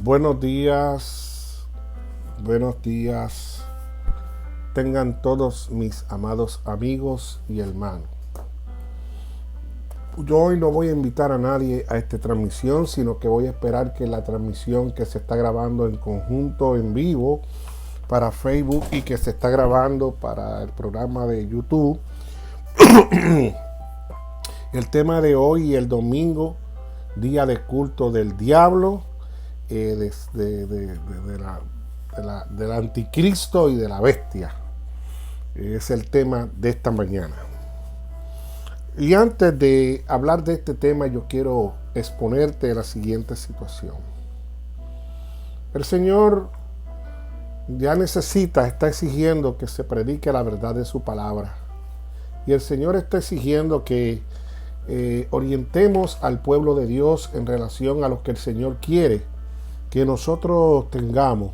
Buenos días, tengan todos mis amados amigos y hermanos. Yo hoy no voy a invitar a nadie a esta transmisión, sino que voy a esperar que la transmisión que se está grabando en conjunto en vivo para Facebook y que se está grabando para el programa de YouTube. El tema de hoy, el domingo, día de culto del diablo, del anticristo y de la bestia. Es el tema de esta mañana. Y antes de hablar de este tema, yo quiero exponerte la siguiente situación. El Señor ya está exigiendo que se predique la verdad de su palabra. Y el Señor está exigiendo que orientemos al pueblo de Dios en relación a lo que el Señor quiere que nosotros tengamos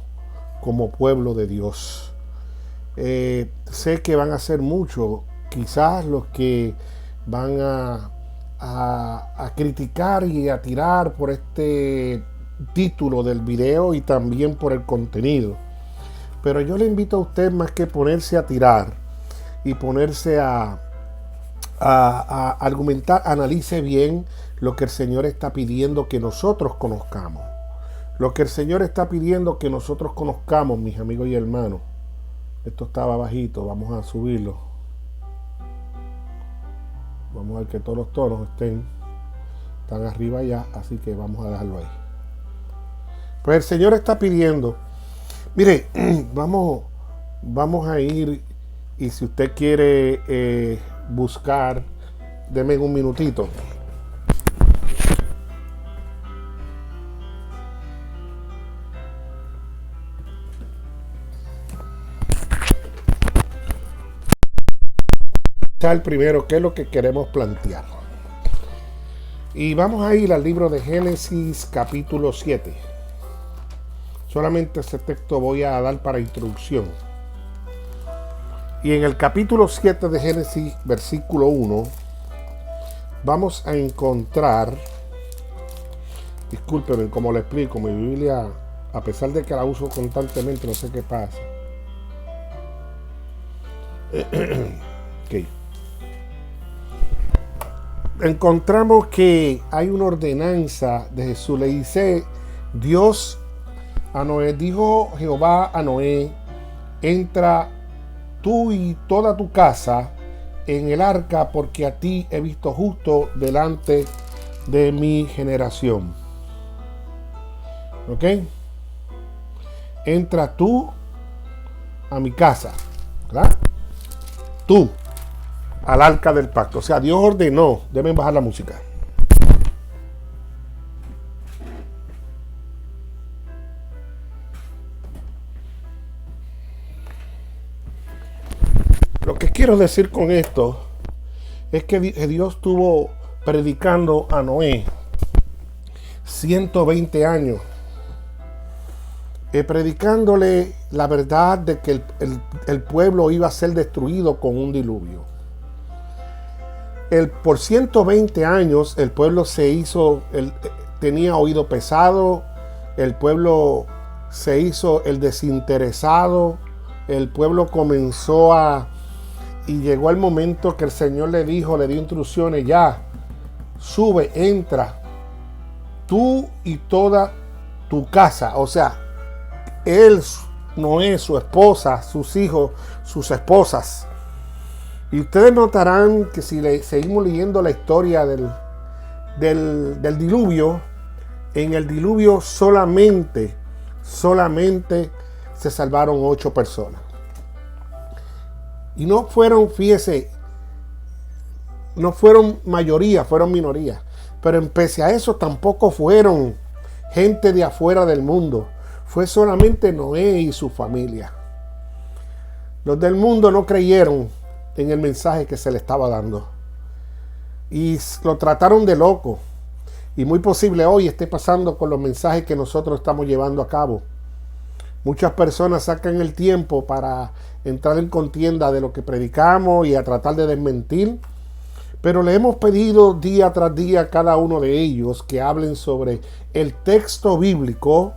como pueblo de Dios. Sé que van a ser muchos, quizás los que van a criticar y a tirar por este título del video y también por el contenido. Pero yo le invito a usted, más que ponerse a tirar y ponerse a argumentar, analice bien lo que el Señor está pidiendo que nosotros conozcamos. Lo que el Señor está pidiendo que nosotros conozcamos, mis amigos y hermanos. Esto estaba bajito, vamos a subirlo. Vamos a ver que todos los tonos están arriba ya, así que vamos a dejarlo ahí. Pues el Señor está pidiendo, mire, vamos a ir, y si usted quiere buscar, deme un minutito. Primero, qué es lo que queremos plantear. Y vamos a ir al libro de Génesis capítulo 7. Solamente ese texto voy a dar para introducción. Y en el capítulo 7 de Génesis, versículo 1, vamos a encontrar, discúlpenme, como le explico, mi Biblia, a pesar de que la uso constantemente, no sé qué pasa. Okay. Encontramos que hay una ordenanza de Jesús. Le dice Dios a Noé, dijo Jehová a Noé, entra tú y toda tu casa en el arca, porque a ti he visto justo delante de mi generación. ¿Ok? Entra tú a mi casa, ¿verdad? Tú al arca del pacto. O sea, Dios ordenó. Deben bajar la música. Lo que quiero decir con esto es que Dios estuvo predicando a Noé 120 años. Predicándole la verdad de que el pueblo iba a ser destruido con un diluvio. Por 120 años el pueblo tenía oído pesado, el pueblo se hizo el desinteresado, el pueblo comenzó y llegó el momento que el Señor le dio instrucciones: ya, sube, entra, tú y toda tu casa. O sea, él, Noé, su esposa, sus hijos, sus esposas. Y ustedes notarán que si seguimos leyendo la historia del diluvio, en el diluvio solamente se salvaron 8 personas. Y no fueron, fíjese, no fueron mayoría, fueron minoría. Pero pese a eso tampoco fueron gente de afuera del mundo. Fue solamente Noé y su familia. Los del mundo no creyeron en el mensaje que se le estaba dando y lo trataron de loco, y muy posible hoy esté pasando con los mensajes que nosotros estamos llevando a cabo. Muchas personas sacan el tiempo para entrar en contienda de lo que predicamos y a tratar de desmentir, pero le hemos pedido día tras día a cada uno de ellos que hablen sobre el texto bíblico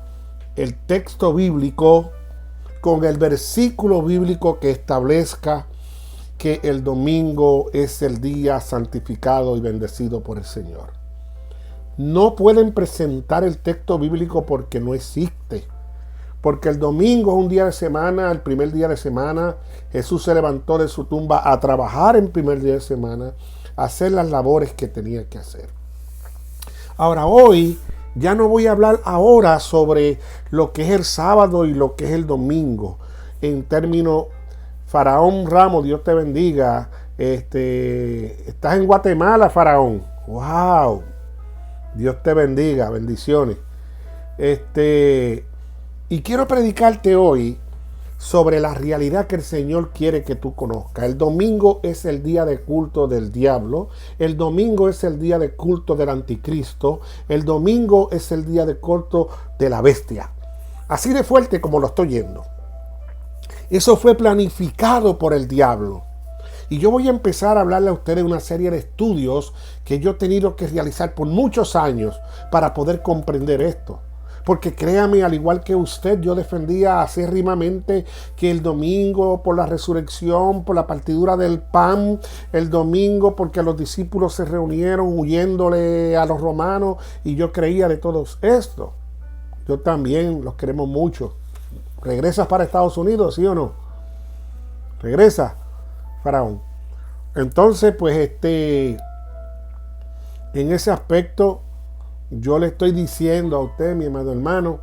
el texto bíblico con el versículo bíblico que establezca que el domingo es el día santificado y bendecido por el Señor. No pueden presentar el texto bíblico porque no existe. Porque el domingo es un día de semana, el primer día de semana. Jesús se levantó de su tumba a trabajar en primer día de semana, a hacer las labores que tenía que hacer. Ahora, hoy ya no voy a hablar ahora sobre lo que es el sábado y lo que es el domingo. En términos, Faraón Ramos, Dios te bendiga. Estás en Guatemala, Faraón. ¡Wow! Dios te bendiga, bendiciones. Y quiero predicarte hoy sobre la realidad que el Señor quiere que tú conozcas. El domingo es el día de culto del diablo. El domingo es el día de culto del anticristo. El domingo es el día de culto de la bestia. Así de fuerte como lo estoy yendo. Eso fue planificado por el diablo. Y yo voy a empezar a hablarle a ustedes de una serie de estudios que yo he tenido que realizar por muchos años para poder comprender esto. Porque créame, al igual que usted, yo defendía acérrimamente que el domingo por la resurrección, por la partidura del pan, el domingo porque los discípulos se reunieron huyéndole a los romanos, y yo creía de todo esto. Yo también los queremos mucho. ¿Regresas para Estados Unidos, sí o no? ¿Regresa, Faraón? Entonces, pues en ese aspecto, yo le estoy diciendo a usted, mi amado hermano,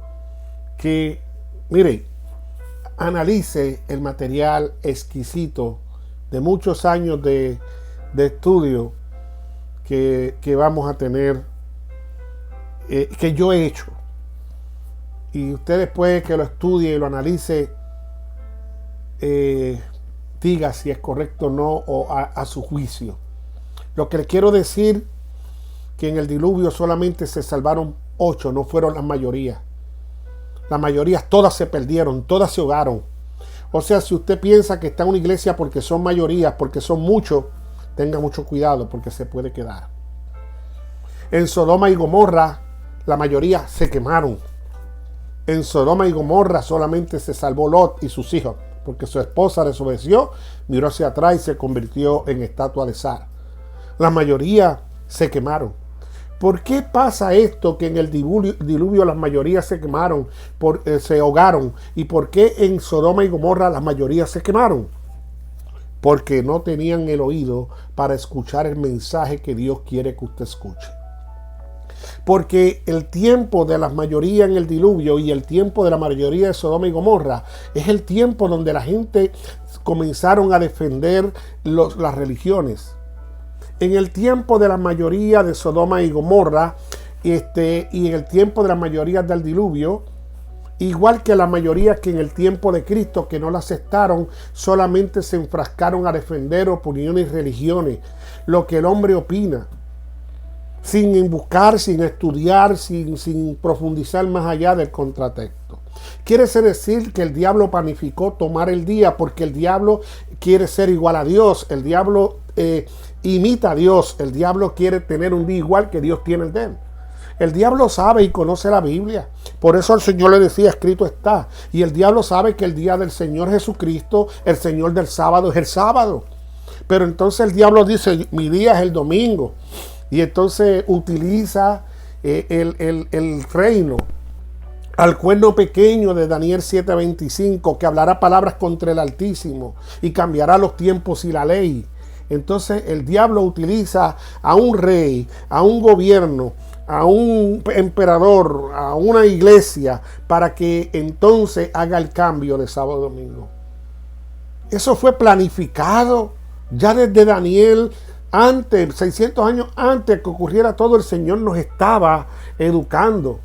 que, mire, analice el material exquisito de muchos años de estudio que vamos a tener, que yo he hecho. Y usted, después que lo estudie y lo analice, diga si es correcto o no, o a su juicio. Lo que le quiero decir, que en el diluvio solamente se salvaron 8, no fueron las mayorías. Las mayorías todas se perdieron, todas se ahogaron. O sea, si usted piensa que está en una iglesia porque son mayorías, porque son muchos, tenga mucho cuidado porque se puede quedar. En Sodoma y Gomorra, la mayoría se quemaron. En Sodoma y Gomorra solamente se salvó Lot y sus hijos, porque su esposa desobedeció, miró hacia atrás y se convirtió en estatua de sal. La mayoría se quemaron. ¿Por qué pasa esto, que en el diluvio las mayorías se quemaron, se ahogaron? ¿Y por qué en Sodoma y Gomorra las mayorías se quemaron? Porque no tenían el oído para escuchar el mensaje que Dios quiere que usted escuche. Porque el tiempo de las mayorías en el diluvio y el tiempo de la mayoría de Sodoma y Gomorra es el tiempo donde la gente comenzaron a defender las religiones. En el tiempo de la mayoría de Sodoma y Gomorra y en el tiempo de la mayoría del diluvio, igual que la mayoría que en el tiempo de Cristo, que no la aceptaron, solamente se enfrascaron a defender opiniones y religiones, lo que el hombre opina, sin buscar, sin estudiar, sin profundizar más allá del contratexto. Quiere decir que el diablo planificó tomar el día porque el diablo quiere ser igual a Dios. El diablo imita a Dios. El diablo quiere tener un día igual que Dios tiene el de él. El diablo sabe y conoce la Biblia. Por eso el Señor le decía, escrito está. Y el diablo sabe que el día del Señor Jesucristo, el Señor del sábado, es el sábado. Pero entonces el diablo dice, mi día es el domingo. Y entonces utiliza el reino al cuerno pequeño de Daniel 7:25, que hablará palabras contra el Altísimo y cambiará los tiempos y la ley. Entonces el diablo utiliza a un rey, a un gobierno, a un emperador, a una iglesia, para que entonces haga el cambio de sábado a domingo. Eso fue planificado ya desde Daniel. Antes, 600 años antes que ocurriera todo, el Señor nos estaba educando.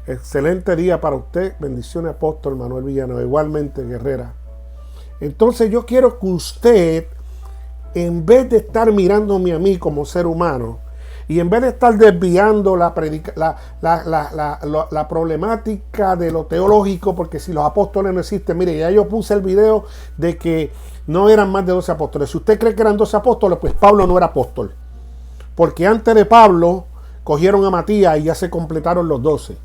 Excelente día para usted. Bendiciones, apóstol Manuel Villanueva. Igualmente, guerrera. Entonces yo quiero que usted, en vez de estar mirándome a mí como ser humano, y en vez de estar desviando la problemática de lo teológico, porque si los apóstoles no existen, mire, ya yo puse el video de que no eran más de 12 apóstoles. Si usted cree que eran 12 apóstoles, pues Pablo no era apóstol. Porque antes de Pablo, cogieron a Matías y ya se completaron los 12.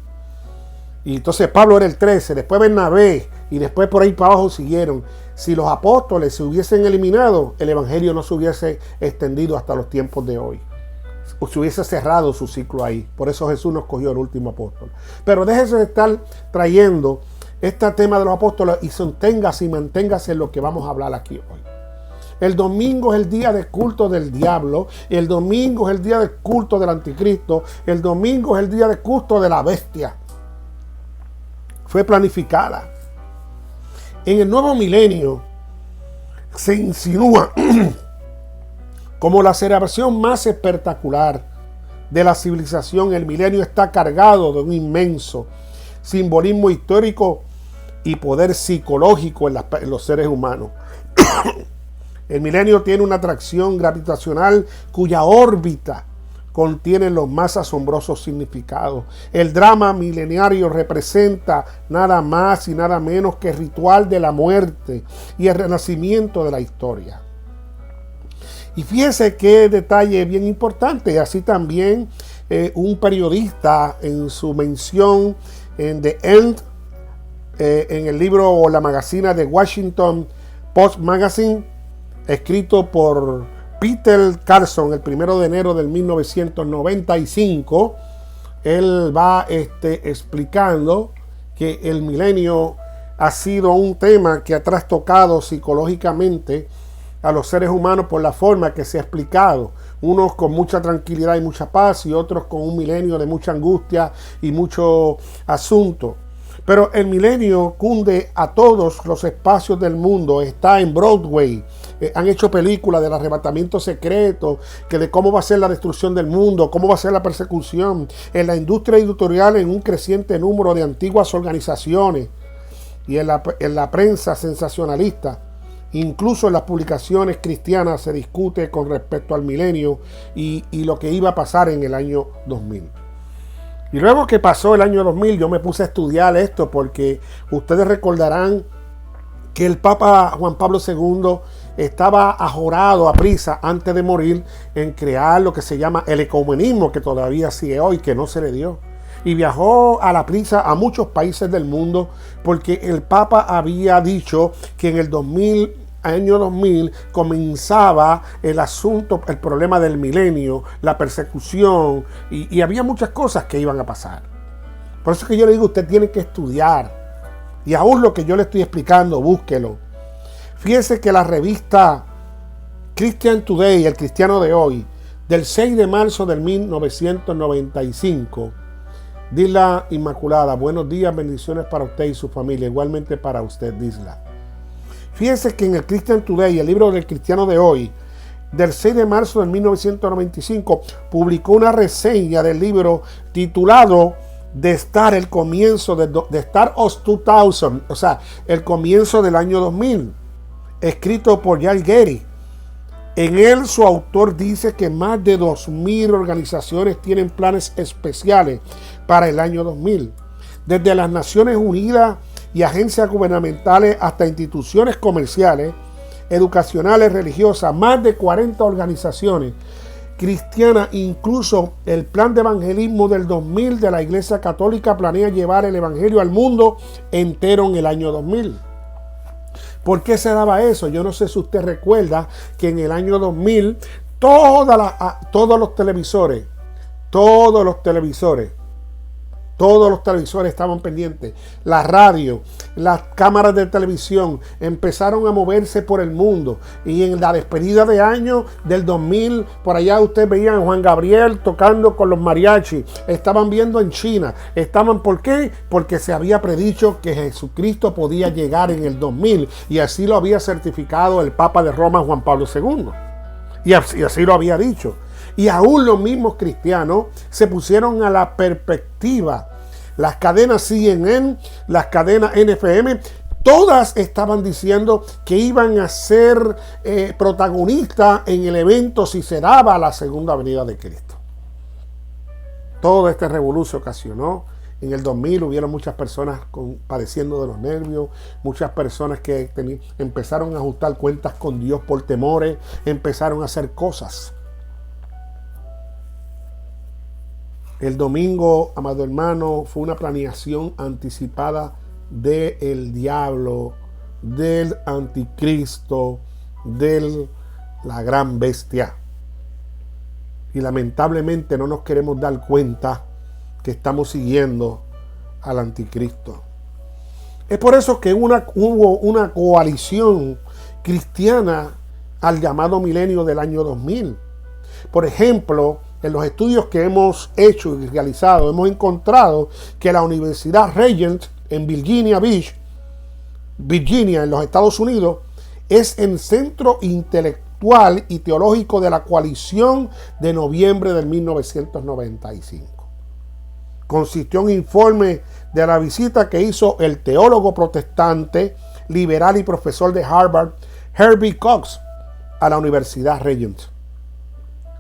Y entonces Pablo era el 13, después Bernabé, y después por ahí para abajo siguieron. Si los apóstoles se hubiesen eliminado, el evangelio no se hubiese extendido hasta los tiempos de hoy. O se hubiese cerrado su ciclo ahí. Por eso Jesús nos cogió el último apóstol. Pero déjese de estar trayendo este tema de los apóstoles y sosténgase y manténgase en lo que vamos a hablar aquí hoy. El domingo es el día de culto del diablo. El domingo es el día de culto del anticristo. El domingo es el día de culto de la bestia. Fue planificada. En el nuevo milenio se insinúa como la celebración más espectacular de la civilización. El milenio está cargado de un inmenso simbolismo histórico y poder psicológico en los seres humanos. El milenio tiene una atracción gravitacional cuya órbita contiene los más asombrosos significados. El drama milenario representa nada más y nada menos que el ritual de la muerte y el renacimiento de la historia. Y fíjese qué detalle bien importante. Así también un periodista en su mención en The End, en el libro o la magazina de Washington Post Magazine, escrito por Peter Carson el 1 de enero del 1995, él va explicando que el milenio ha sido un tema que ha trastocado psicológicamente a los seres humanos por la forma que se ha explicado. Unos con mucha tranquilidad y mucha paz, y otros con un milenio de mucha angustia y mucho asunto. Pero el milenio cunde a todos los espacios del mundo. Está en Broadway. Han hecho películas del arrebatamiento secreto, que de cómo va a ser la destrucción del mundo, cómo va a ser la persecución. En la industria editorial, en un creciente número de antiguas organizaciones, y en la prensa sensacionalista, incluso en las publicaciones cristianas, se discute con respecto al milenio y lo que iba a pasar en el año 2000. Y luego que pasó el año 2000, yo me puse a estudiar esto, porque ustedes recordarán que el Papa Juan Pablo II estaba ajorado a prisa antes de morir en crear lo que se llama el ecumenismo, que todavía sigue hoy, que no se le dio. Y viajó a la prisa a muchos países del mundo, porque el Papa había dicho que en el año 2000 comenzaba el asunto, el problema del milenio, la persecución, y había muchas cosas que iban a pasar. Por eso es que yo le digo, usted tiene que estudiar, y aún lo que yo le estoy explicando, búsquelo. Fíjese que la revista Christian Today, el cristiano de hoy, del 6 de marzo del 1995, Disla Inmaculada, buenos días, bendiciones para usted y su familia, igualmente para usted, Disla. Fíjense que en el Christian Today, el libro del cristiano de hoy, del 6 de marzo de 1995, publicó una reseña del libro titulado The Start, el comienzo de Start of 2000, o sea, el comienzo del año 2000, escrito por Jan Gary. En él, su autor dice que más de 2.000 organizaciones tienen planes especiales para el año 2000, desde las Naciones Unidas y agencias gubernamentales hasta instituciones comerciales, educacionales, religiosas. Más de 40 organizaciones cristianas, incluso el plan de evangelismo del 2000 de la Iglesia Católica, planea llevar el evangelio al mundo entero en el año 2000. ¿Por qué se daba eso? Yo no sé si usted recuerda que en el año 2000 todos los televisores estaban pendientes. La radio, las cámaras de televisión empezaron a moverse por el mundo. Y en la despedida de año del 2000, por allá usted veía a Juan Gabriel tocando con los mariachi. Estaban viendo en China. ¿Por qué? Porque se había predicho que Jesucristo podía llegar en el 2000. Y así lo había certificado el Papa de Roma, Juan Pablo II. Y así lo había dicho. Y aún los mismos cristianos se pusieron a la perspectiva. Las cadenas CNN, las cadenas NFM, todas estaban diciendo que iban a ser protagonistas en el evento si se daba la segunda venida de Cristo. Todo este revolú se ocasionó. En el 2000 hubieron muchas personas padeciendo de los nervios, muchas personas que empezaron a ajustar cuentas con Dios por temores, empezaron a hacer cosas. El domingo, amado hermano, fue una planeación anticipada del diablo, del anticristo, de la gran bestia. Y lamentablemente no nos queremos dar cuenta que estamos siguiendo al anticristo. Es por eso que hubo una coalición cristiana al llamado milenio del año 2000. Por ejemplo, en los estudios que hemos hecho y realizado, hemos encontrado que la Universidad Regent en Virginia Beach, Virginia, en los Estados Unidos, es el centro intelectual y teológico de la coalición de noviembre de 1995. Consistió en un informe de la visita que hizo el teólogo protestante, liberal y profesor de Harvard, Herbie Cox, a la Universidad Regent.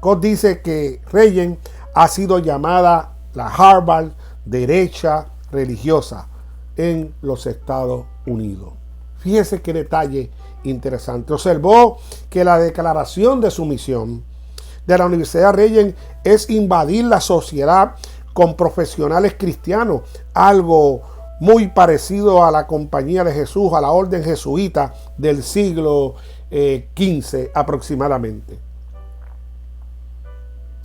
Cox dice que Regent ha sido llamada la Harvard derecha religiosa en los Estados Unidos. Fíjese qué detalle interesante. Observó que la declaración de su misión de la Universidad Regent es invadir la sociedad con profesionales cristianos, algo muy parecido a la Compañía de Jesús, a la orden jesuita del siglo XV aproximadamente.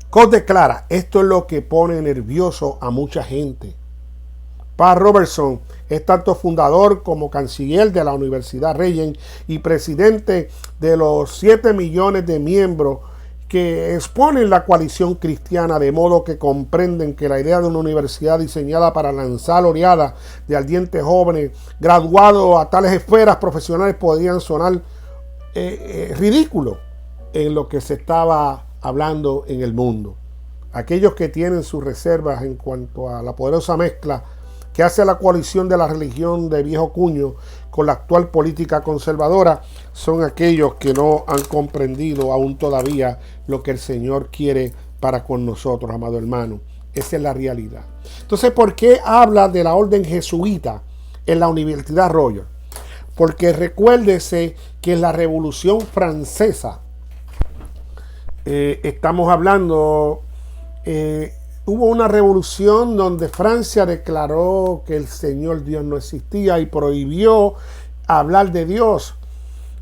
Cox declara: esto es lo que pone nervioso a mucha gente. Pat Robertson es tanto fundador como canciller de la Universidad Regent y presidente de los 7 millones de miembros que exponen la coalición cristiana, de modo que comprenden que la idea de una universidad diseñada para lanzar oleadas de ardientes jóvenes graduados a tales esferas profesionales podrían sonar ridículo en lo que se estaba hablando en el mundo. Aquellos que tienen sus reservas en cuanto a la poderosa mezcla que hace la coalición de la religión de viejo cuño con la actual política conservadora son aquellos que no han comprendido aún todavía lo que el Señor quiere para con nosotros, amado hermano. Esa es la realidad. Entonces, ¿por qué habla de la orden jesuita en la Universidad Royal? Porque recuérdese que en la Revolución Francesa, estamos hablando, hubo una revolución donde Francia declaró que el Señor Dios no existía y prohibió hablar de Dios.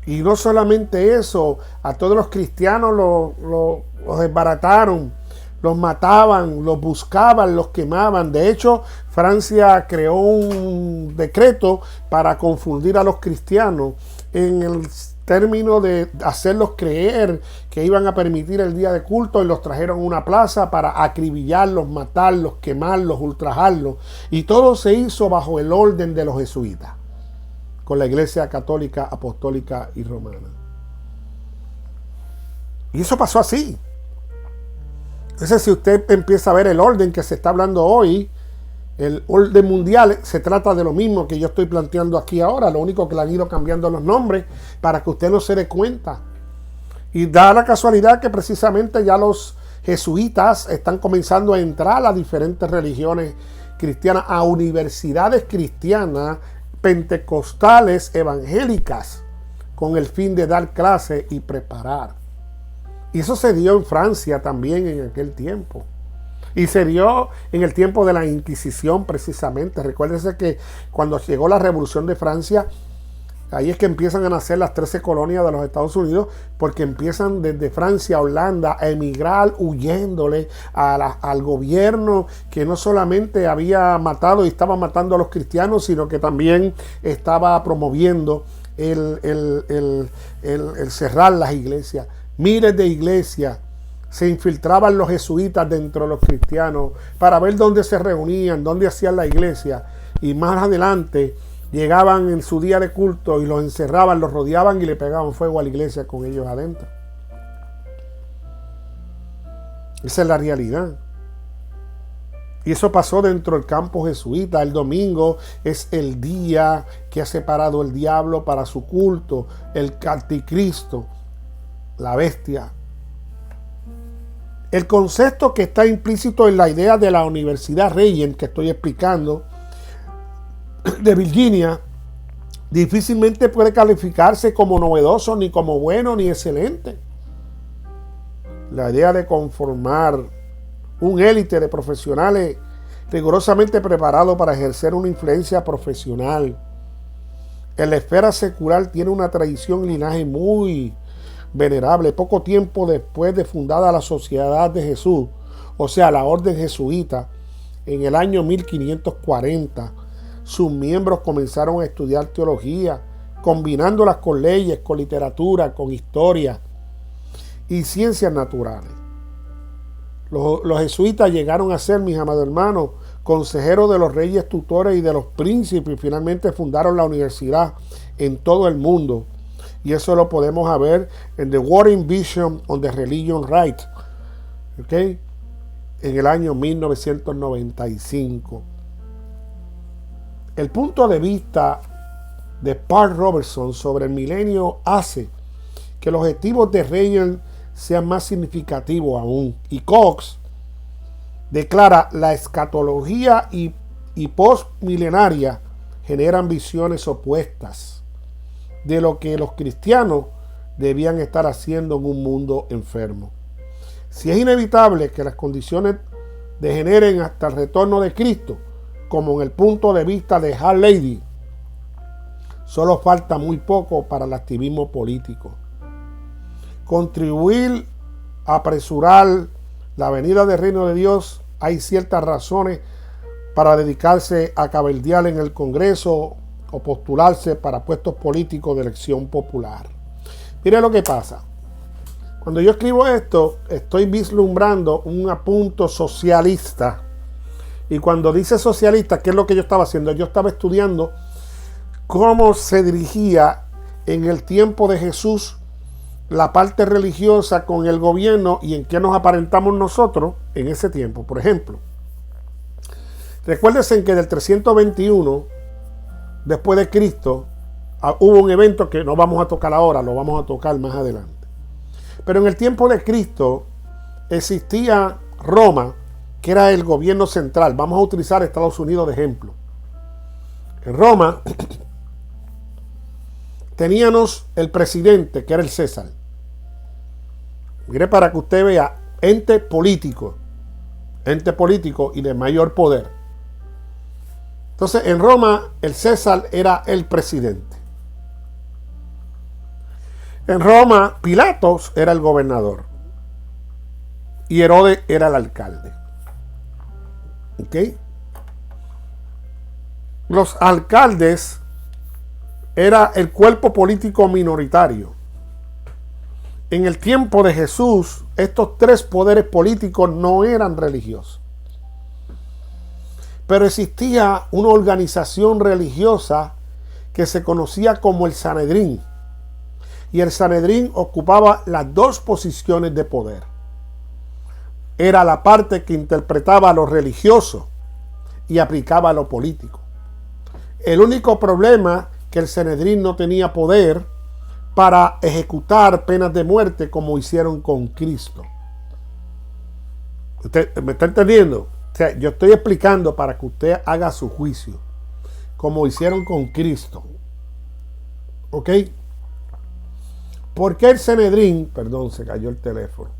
Y no solamente eso, a todos los cristianos los desbarataron, los mataban, los buscaban, los quemaban. De hecho, Francia creó un decreto para confundir a los cristianos en el término de hacerlos creer que iban a permitir el día de culto, y los trajeron a una plaza para acribillarlos, matarlos, quemarlos, ultrajarlos. Y todo se hizo bajo el orden de los jesuitas, con la Iglesia Católica, Apostólica y Romana. Y eso pasó así. Entonces, si usted empieza a ver el orden que se está hablando hoy, el orden mundial, se trata de lo mismo que yo estoy planteando aquí ahora. Lo único que le han ido cambiando los nombres para que usted no se dé cuenta. Y da la casualidad que precisamente ya los jesuitas están comenzando a entrar a las diferentes religiones cristianas, a universidades cristianas, pentecostales, evangélicas, con el fin de dar clases y preparar. Y eso se dio en Francia también en aquel tiempo. Y se dio en el tiempo de la Inquisición precisamente. Recuérdense que cuando llegó la Revolución de Francia, ahí es que empiezan a nacer las 13 colonias de los Estados Unidos, porque empiezan desde Francia a Holanda a emigrar huyéndole al gobierno que no solamente había matado y estaba matando a los cristianos, sino que también estaba promoviendo el cerrar las iglesias. Miles de iglesias. Se infiltraban los jesuitas dentro de los cristianos para ver dónde se reunían, dónde hacían la iglesia, y más adelante llegaban en su día de culto y los encerraban, los rodeaban y le pegaban fuego a la iglesia con ellos adentro. Esa es la realidad. Y eso pasó dentro del campo jesuita. El domingo es el día que ha separado el diablo para su culto, el anticristo, la bestia. El concepto que está implícito en la idea de la Universidad Regent que estoy explicando de Virginia difícilmente puede calificarse como novedoso, ni como bueno, ni excelente. La idea de conformar un élite de profesionales rigurosamente preparados para ejercer una influencia profesional. En la esfera secular tiene una tradición y linaje muy venerable. Poco tiempo después de fundada la Sociedad de Jesús, o sea, la Orden Jesuita, en el año 1540, sus miembros comenzaron a estudiar teología, combinándolas con leyes, con literatura, con historia y ciencias naturales. Los jesuitas llegaron a ser, mis amados hermanos, consejeros de los reyes tutores y de los príncipes, y finalmente fundaron la universidad en todo el mundo. Y eso lo podemos ver en The Warring Vision on the Religion Right, ¿okay? En el año 1995. El punto de vista de Park Robertson sobre el milenio hace que los objetivos de Reagan sean más significativos aún. Y Cox declara: la escatología y postmilenaria generan visiones opuestas de lo que los cristianos debían estar haciendo en un mundo enfermo. Si es inevitable que las condiciones degeneren hasta el retorno de Cristo, como en el punto de vista de Hal Lady, solo falta muy poco para el activismo político. Contribuir a apresurar la venida del reino de Dios, hay ciertas razones para dedicarse a cabildear en el Congreso o postularse para puestos políticos de elección popular. Mire lo que pasa. Cuando yo escribo esto, estoy vislumbrando un apunto socialista. Y cuando dice socialista, ¿qué es lo que yo estaba haciendo? Yo estaba estudiando cómo se dirigía en el tiempo de Jesús la parte religiosa con el gobierno y en qué nos aparentamos nosotros en ese tiempo. Por ejemplo, recuérdense que del 321 después de Cristo hubo un evento que no vamos a tocar ahora, lo vamos a tocar más adelante. Pero en el tiempo de Cristo existía Roma, que era el gobierno central. Vamos a utilizar Estados Unidos de ejemplo. En Roma teníamos el presidente, que era el César. Mire, para que usted vea, ente político y de mayor poder. Entonces, en Roma, el César era el presidente. En Roma, Pilatos era el gobernador. Y Herodes era el alcalde. ¿Ok? Los alcaldes era el cuerpo político minoritario. En el tiempo de Jesús, estos tres poderes políticos no eran religiosos. Pero existía una organización religiosa que se conocía como el Sanedrín. Y el Sanedrín ocupaba las dos posiciones de poder. Era la parte que interpretaba lo religioso y aplicaba lo político. El único problema que el Sanedrín no tenía poder para ejecutar penas de muerte como hicieron con Cristo. ¿Usted me está entendiendo? O sea, yo estoy explicando para que usted haga su juicio, como hicieron con Cristo. ¿Ok? ¿Por qué el Sanedrín? Perdón, se cayó el teléfono.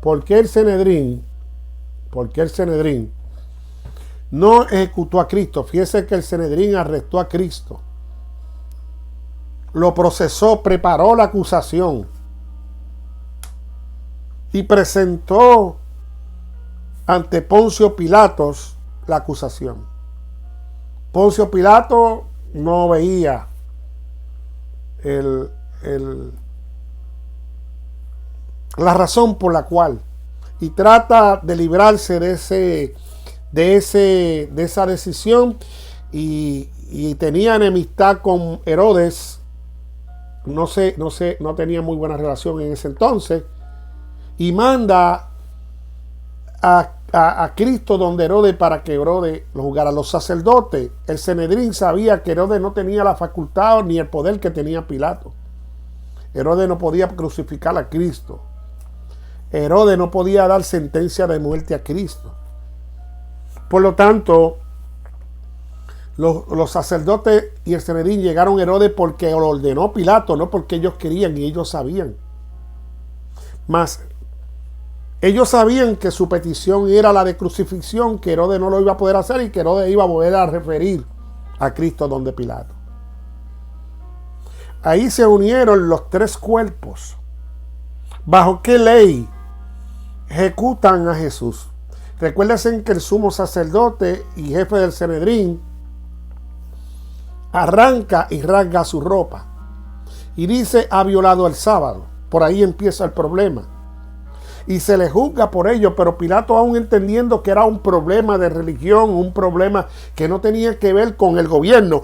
¿Por qué el Sanedrín no ejecutó a Cristo? Fíjese que el Sanedrín arrestó a Cristo. Lo procesó, preparó la acusación y presentó ante Poncio Pilatos la acusación. Poncio Pilato no veía la razón por la cual, y trata de librarse de esa decisión, y tenía enemistad con Herodes. No tenía muy buena relación en ese entonces, y manda a Cristo donde Herodes para que Herodes lo juzgara. Los sacerdotes, el Sanedrín sabía que Herodes no tenía la facultad ni el poder que tenía Pilato. Herodes no podía crucificar a Cristo. Herodes no podía dar sentencia de muerte a Cristo. Por lo tanto, los sacerdotes y el Sanedrín llegaron a Herodes porque lo ordenó Pilato, no porque ellos querían y ellos sabían. Mas Ellos sabían que su petición era la de crucifixión, que Herodes no lo iba a poder hacer y que Herodes iba a volver a referir a Cristo donde Pilato. Ahí se unieron los tres cuerpos. ¿Bajo qué ley ejecutan a Jesús? Recuérdense que el sumo sacerdote y jefe del Sanedrín arranca y rasga su ropa y dice: ha violado el sábado. Por ahí empieza el problema y se le juzga por ello, pero Pilato, aún entendiendo que era un problema de religión, un problema que no tenía que ver con el gobierno,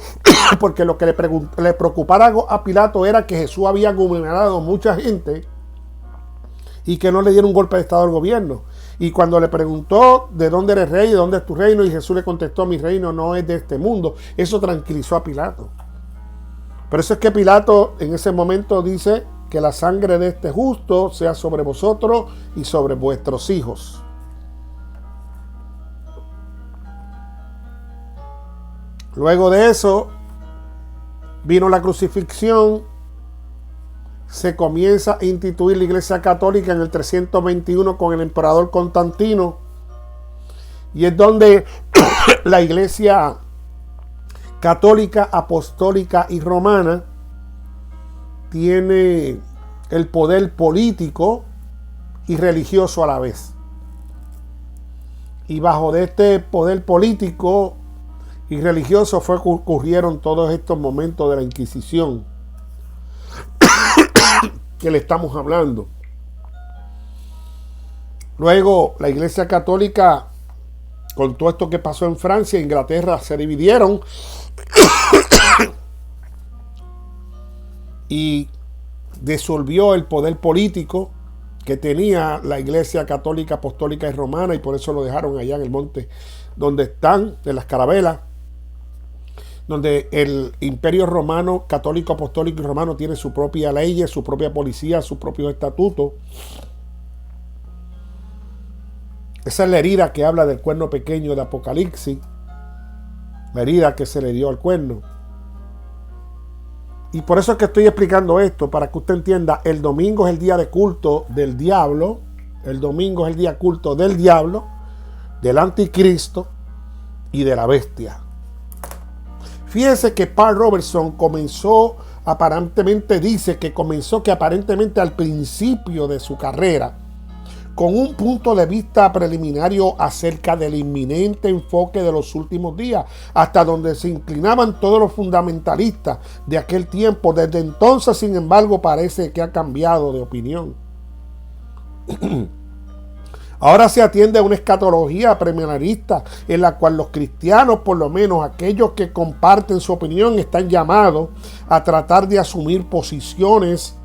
porque lo que le preocupara a Pilato era que Jesús había gobernado mucha gente y que no le diera un golpe de estado al gobierno. Y cuando le preguntó de dónde eres rey, de dónde es tu reino, y Jesús le contestó: mi reino no es de este mundo, eso tranquilizó a Pilato. Por eso es que Pilato en ese momento dice: que la sangre de este justo sea sobre vosotros y sobre vuestros hijos. Luego de eso vino la crucifixión. Se comienza a instituir la Iglesia Católica en el 321 con el emperador Constantino, y es donde la Iglesia Católica, Apostólica y Romana tiene el poder político y religioso a la vez. Y bajo de este poder político y religioso ocurrieron todos estos momentos de la Inquisición que le estamos hablando. Luego la Iglesia Católica, con todo esto que pasó en Francia e Inglaterra, se dividieron y disolvió el poder político que tenía la Iglesia Católica, Apostólica y Romana, y por eso lo dejaron allá en el monte donde están, de las Carabelas, donde el Imperio Romano, Católico, Apostólico y Romano tiene su propia ley, su propia policía, su propio estatuto. Esa es la herida que habla del cuerno pequeño de Apocalipsis, la herida que se le dio al cuerno. Y por eso es que estoy explicando esto, para que usted entienda: el domingo es el día de culto del diablo, el domingo es el día culto del diablo, del anticristo y de la bestia. Fíjese que Paul Robertson aparentemente al principio de su carrera, con un punto de vista preliminario acerca del inminente enfoque de los últimos días, hasta donde se inclinaban todos los fundamentalistas de aquel tiempo. Desde entonces, sin embargo, parece que ha cambiado de opinión. Ahora se atiende a una escatología premillenarista en la cual los cristianos, por lo menos aquellos que comparten su opinión, están llamados a tratar de asumir posiciones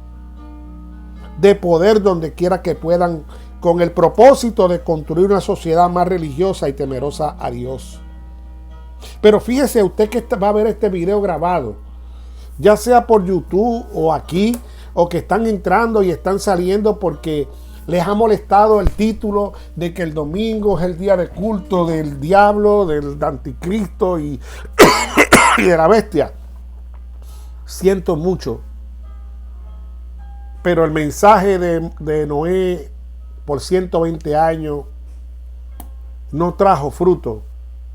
de poder donde quiera que puedan, con el propósito de construir una sociedad más religiosa y temerosa a Dios. Pero fíjese usted que va a ver este video grabado, ya sea por YouTube o aquí, o que están entrando y están saliendo porque les ha molestado el título de que el domingo es el día de culto del diablo, del anticristo y de la bestia. Siento mucho, pero el mensaje de Noé por 120 años no trajo fruto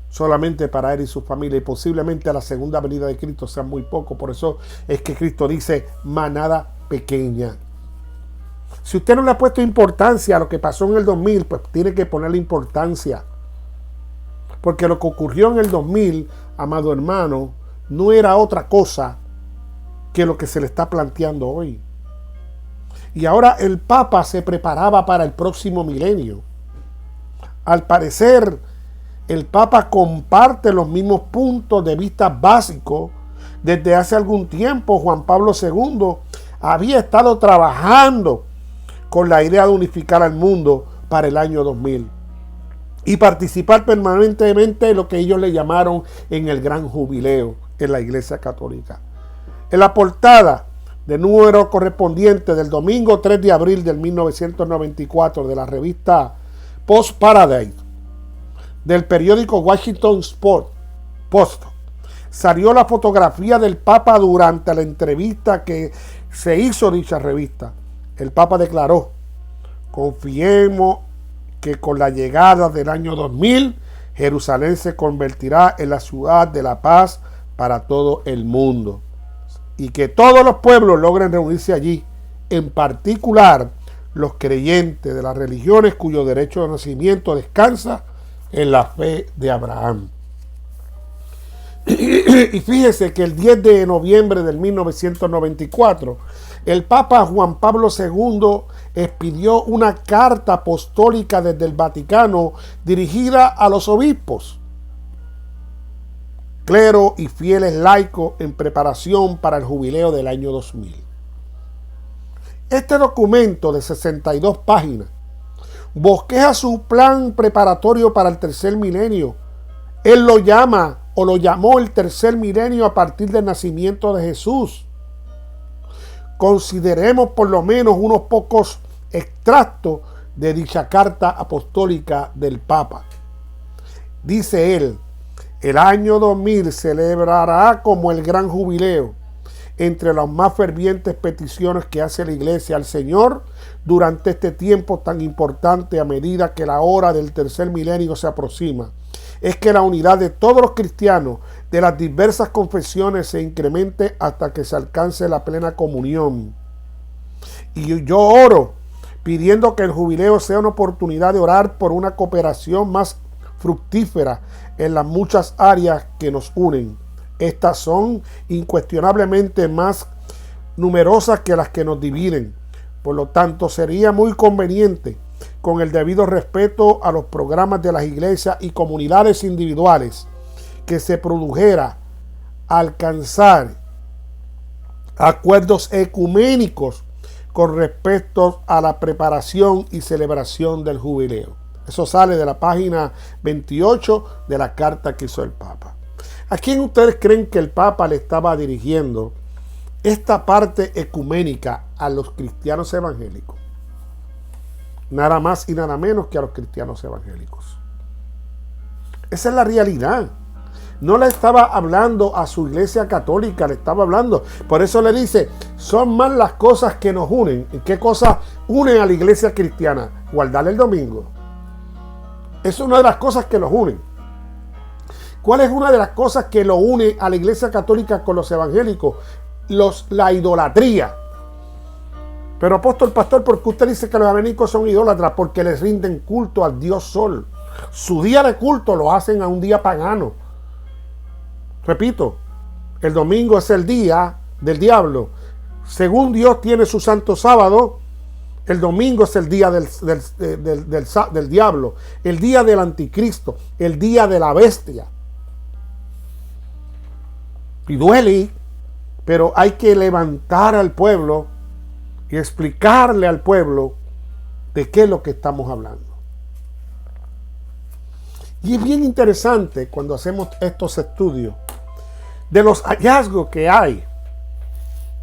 solamente para él y su familia, y posiblemente a la segunda venida de Cristo sea muy poco. Por eso es que Cristo dice: manada pequeña. Si usted no le ha puesto importancia a lo que pasó en el 2000, pues tiene que ponerle importancia. Porque lo que ocurrió en el 2000, amado hermano, no era otra cosa que lo que se le está planteando hoy. Y ahora el Papa se preparaba para el próximo milenio. Al parecer, el Papa comparte los mismos puntos de vista básicos. Desde hace algún tiempo, Juan Pablo II había estado trabajando con la idea de unificar al mundo para el año 2000 y participar permanentemente en lo que ellos le llamaron en el gran jubileo en la Iglesia Católica. En la portada del número correspondiente del domingo 3 de abril del 1994 de la revista Post Paradise del periódico Washington Post, salió la fotografía del Papa durante la entrevista que se hizo dicha revista. El Papa declaró: confiemos que con la llegada del año 2000, Jerusalén se convertirá en la ciudad de la paz para todo el mundo. Y que todos los pueblos logren reunirse allí, en particular los creyentes de las religiones cuyo derecho de nacimiento descansa en la fe de Abraham. Y fíjese que el 10 de noviembre de 1994, el Papa Juan Pablo II expidió una carta apostólica desde el Vaticano dirigida a los obispos, clero y fieles laicos en preparación para el jubileo del año 2000. Este documento de 62 páginas bosqueja su plan preparatorio para el tercer milenio. Él lo llama o lo llamó el tercer milenio a partir del nacimiento de Jesús. Consideremos por lo menos unos pocos extractos de dicha carta apostólica del Papa. Dice él: el año 2000 celebrará como el gran jubileo. Entre las más fervientes peticiones que hace la Iglesia al Señor durante este tiempo tan importante, a medida que la hora del tercer milenio se aproxima, es que la unidad de todos los cristianos de las diversas confesiones se incremente hasta que se alcance la plena comunión. Y yo oro pidiendo que el jubileo sea una oportunidad de orar por una cooperación más fructífera en las muchas áreas que nos unen. Estas son incuestionablemente más numerosas que las que nos dividen. Por lo tanto, sería muy conveniente, con el debido respeto a los programas de las iglesias y comunidades individuales, que se produjera alcanzar acuerdos ecuménicos con respecto a la preparación y celebración del jubileo. Eso sale de la página 28 de la carta que hizo el Papa. ¿A quién ustedes creen que el Papa le estaba dirigiendo esta parte ecuménica? A los cristianos evangélicos. Nada más y nada menos que a los cristianos evangélicos. Esa es la realidad. No le estaba hablando a su iglesia católica, le estaba hablando. Por eso le dice, son más las cosas que nos unen. ¿Y qué cosas unen a la iglesia cristiana? Guardar el domingo. Es una de las cosas que los unen. ¿Cuál es una de las cosas que lo une a la iglesia católica con los evangélicos? La idolatría. Pero apóstol, pastor, ¿por qué usted dice que los evangélicos son idólatras? Porque les rinden culto al Dios Sol. Su día de culto lo hacen a un día pagano. Repito, el domingo es el día del diablo. Según Dios tiene su santo sábado, el domingo es el día del diablo, el día del anticristo, el día de la bestia. Y duele, pero hay que levantar al pueblo y explicarle al pueblo de qué es lo que estamos hablando. Y es bien interesante cuando hacemos estos estudios de los hallazgos que hay.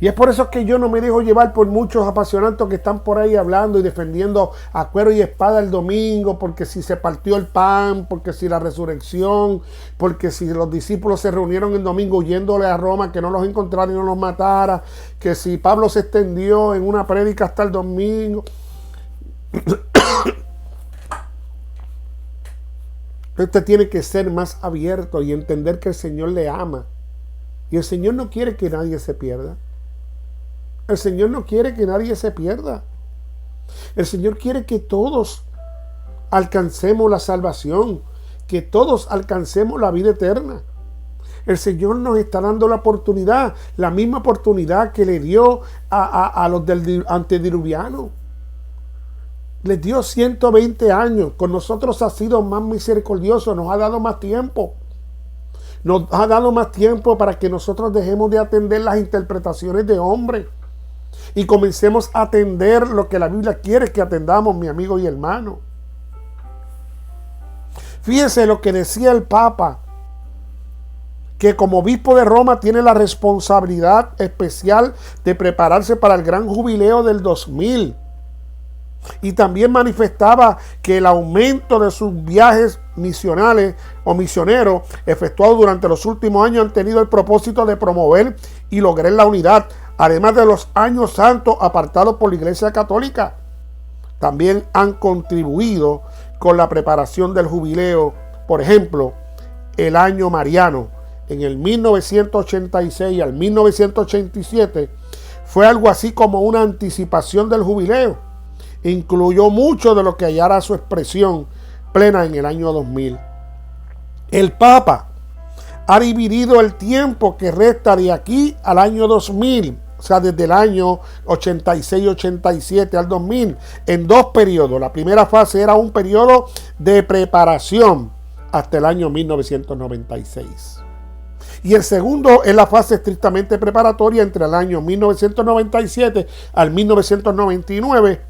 Y es por eso que yo no me dejo llevar por muchos apasionantes que están por ahí hablando y defendiendo a cuero y espada el domingo, porque si se partió el pan, porque si la resurrección, porque si los discípulos se reunieron el domingo huyéndole a Roma, que no los encontrara y no los matara, que si Pablo se extendió en una prédica hasta el domingo. Usted tiene que ser más abierto y entender que el Señor le ama. Y el Señor no quiere que nadie se pierda. El Señor no quiere que nadie se pierda. El Señor quiere que todos alcancemos la salvación, que todos alcancemos la vida eterna. El Señor nos está dando la oportunidad, la misma oportunidad que le dio a los del antediluviano. Les dio 120 años. Con nosotros ha sido más misericordioso, nos ha dado más tiempo. Nos ha dado más tiempo para que nosotros dejemos de atender las interpretaciones de hombres y comencemos a atender lo que la Biblia quiere que atendamos, mi amigo y hermano. Fíjense lo que decía el Papa, que como obispo de Roma tiene la responsabilidad especial de prepararse para el gran jubileo del 2000. Y también manifestaba que el aumento de sus viajes misionales o misioneros efectuados durante los últimos años han tenido el propósito de promover y lograr la unidad, además de los años santos apartados por la Iglesia Católica. También han contribuido con la preparación del jubileo. Por ejemplo, el año mariano, en el 1986 al 1987, fue algo así como una anticipación del jubileo. Incluyó mucho de lo que hallara su expresión plena en el año 2000. El Papa ha dividido el tiempo que resta de aquí al año 2000, o sea, desde el año 86-87 al 2000, en dos periodos. La primera fase era un periodo de preparación hasta el año 1996. Y el segundo es la fase estrictamente preparatoria entre el año 1997 al 1999.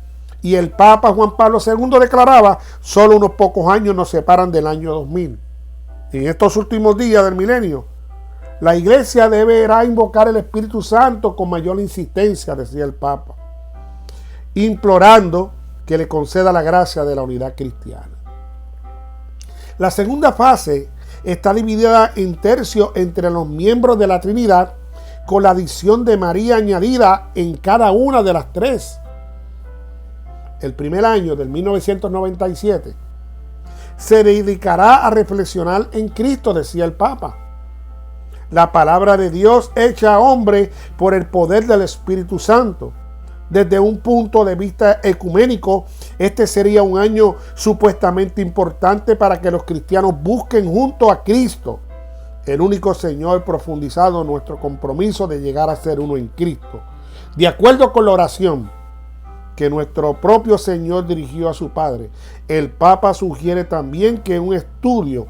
Y el Papa Juan Pablo II declaraba: solo unos pocos años nos separan del año 2000. En estos últimos días del milenio, la Iglesia deberá invocar el Espíritu Santo con mayor insistencia, decía el Papa, implorando que le conceda la gracia de la unidad cristiana. La segunda fase está dividida en tercios entre los miembros de la Trinidad, con la adición de María añadida en cada una de las tres. El primer año del 1997 se dedicará a reflexionar en Cristo, decía el Papa. La palabra de Dios hecha hombre por el poder del Espíritu Santo. Desde un punto de vista ecuménico, este sería un año supuestamente importante para que los cristianos busquen junto a Cristo, el único Señor, profundizado nuestro compromiso de llegar a ser uno en Cristo. De acuerdo con la oración que nuestro propio Señor dirigió a su Padre, el Papa sugiere también que un estudio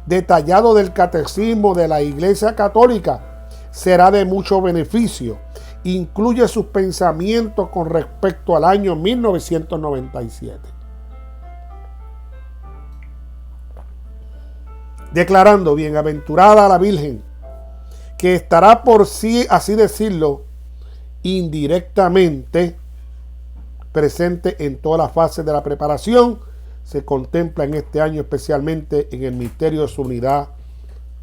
detallado del catecismo de la Iglesia Católica será de mucho beneficio. Incluye sus pensamientos con respecto al año 1997. Declarando: bienaventurada la Virgen, que estará por sí, así decirlo, indirectamente presente en todas las fases de la preparación, se contempla en este año, especialmente en el misterio de su unidad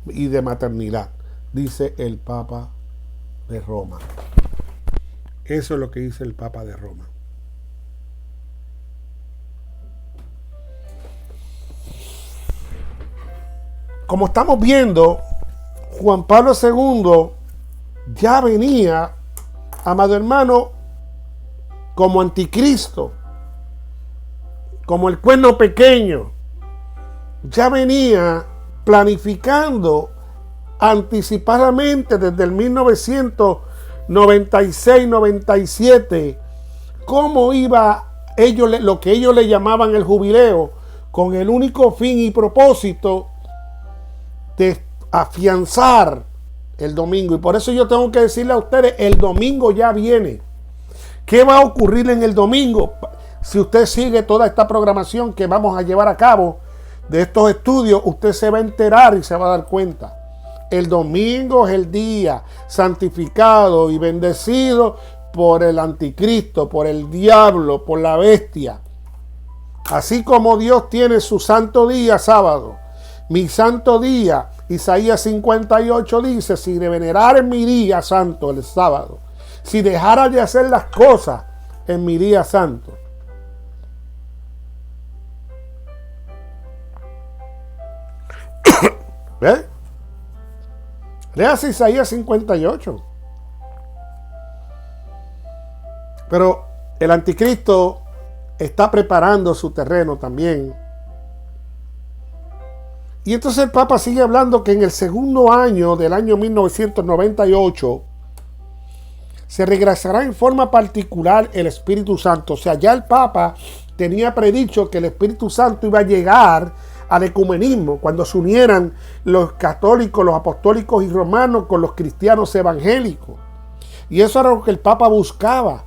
y de maternidad, dice el Papa de Roma. Eso es lo que dice el Papa de Roma. Como estamos viendo, Juan Pablo II ya venía, amado hermano, como anticristo, como el cuerno pequeño. Ya venía planificando anticipadamente desde el 1996-97 cómo iba lo que ellos le llamaban el jubileo, con el único fin y propósito de afianzar el domingo. Y por eso yo tengo que decirle a ustedes: el domingo ya viene. ¿Qué va a ocurrir en el domingo? Si usted sigue toda esta programación que vamos a llevar a cabo de estos estudios, usted se va a enterar y se va a dar cuenta. El domingo es el día santificado y bendecido por el anticristo, por el diablo, por la bestia. Así como Dios tiene su santo día sábado, mi santo día, Isaías 58 dice: si de venerar en mi día santo el sábado, si dejara de hacer las cosas en mi día santo. ¿Ve? Léase Isaías 58. Pero el anticristo está preparando su terreno también. Y entonces el Papa sigue hablando que en el segundo año del año 1998 se regresará en forma particular el Espíritu Santo. O sea, ya el Papa tenía predicho que el Espíritu Santo iba a llegar al ecumenismo cuando se unieran los católicos, los apostólicos y romanos con los cristianos evangélicos. Y eso era lo que el Papa buscaba.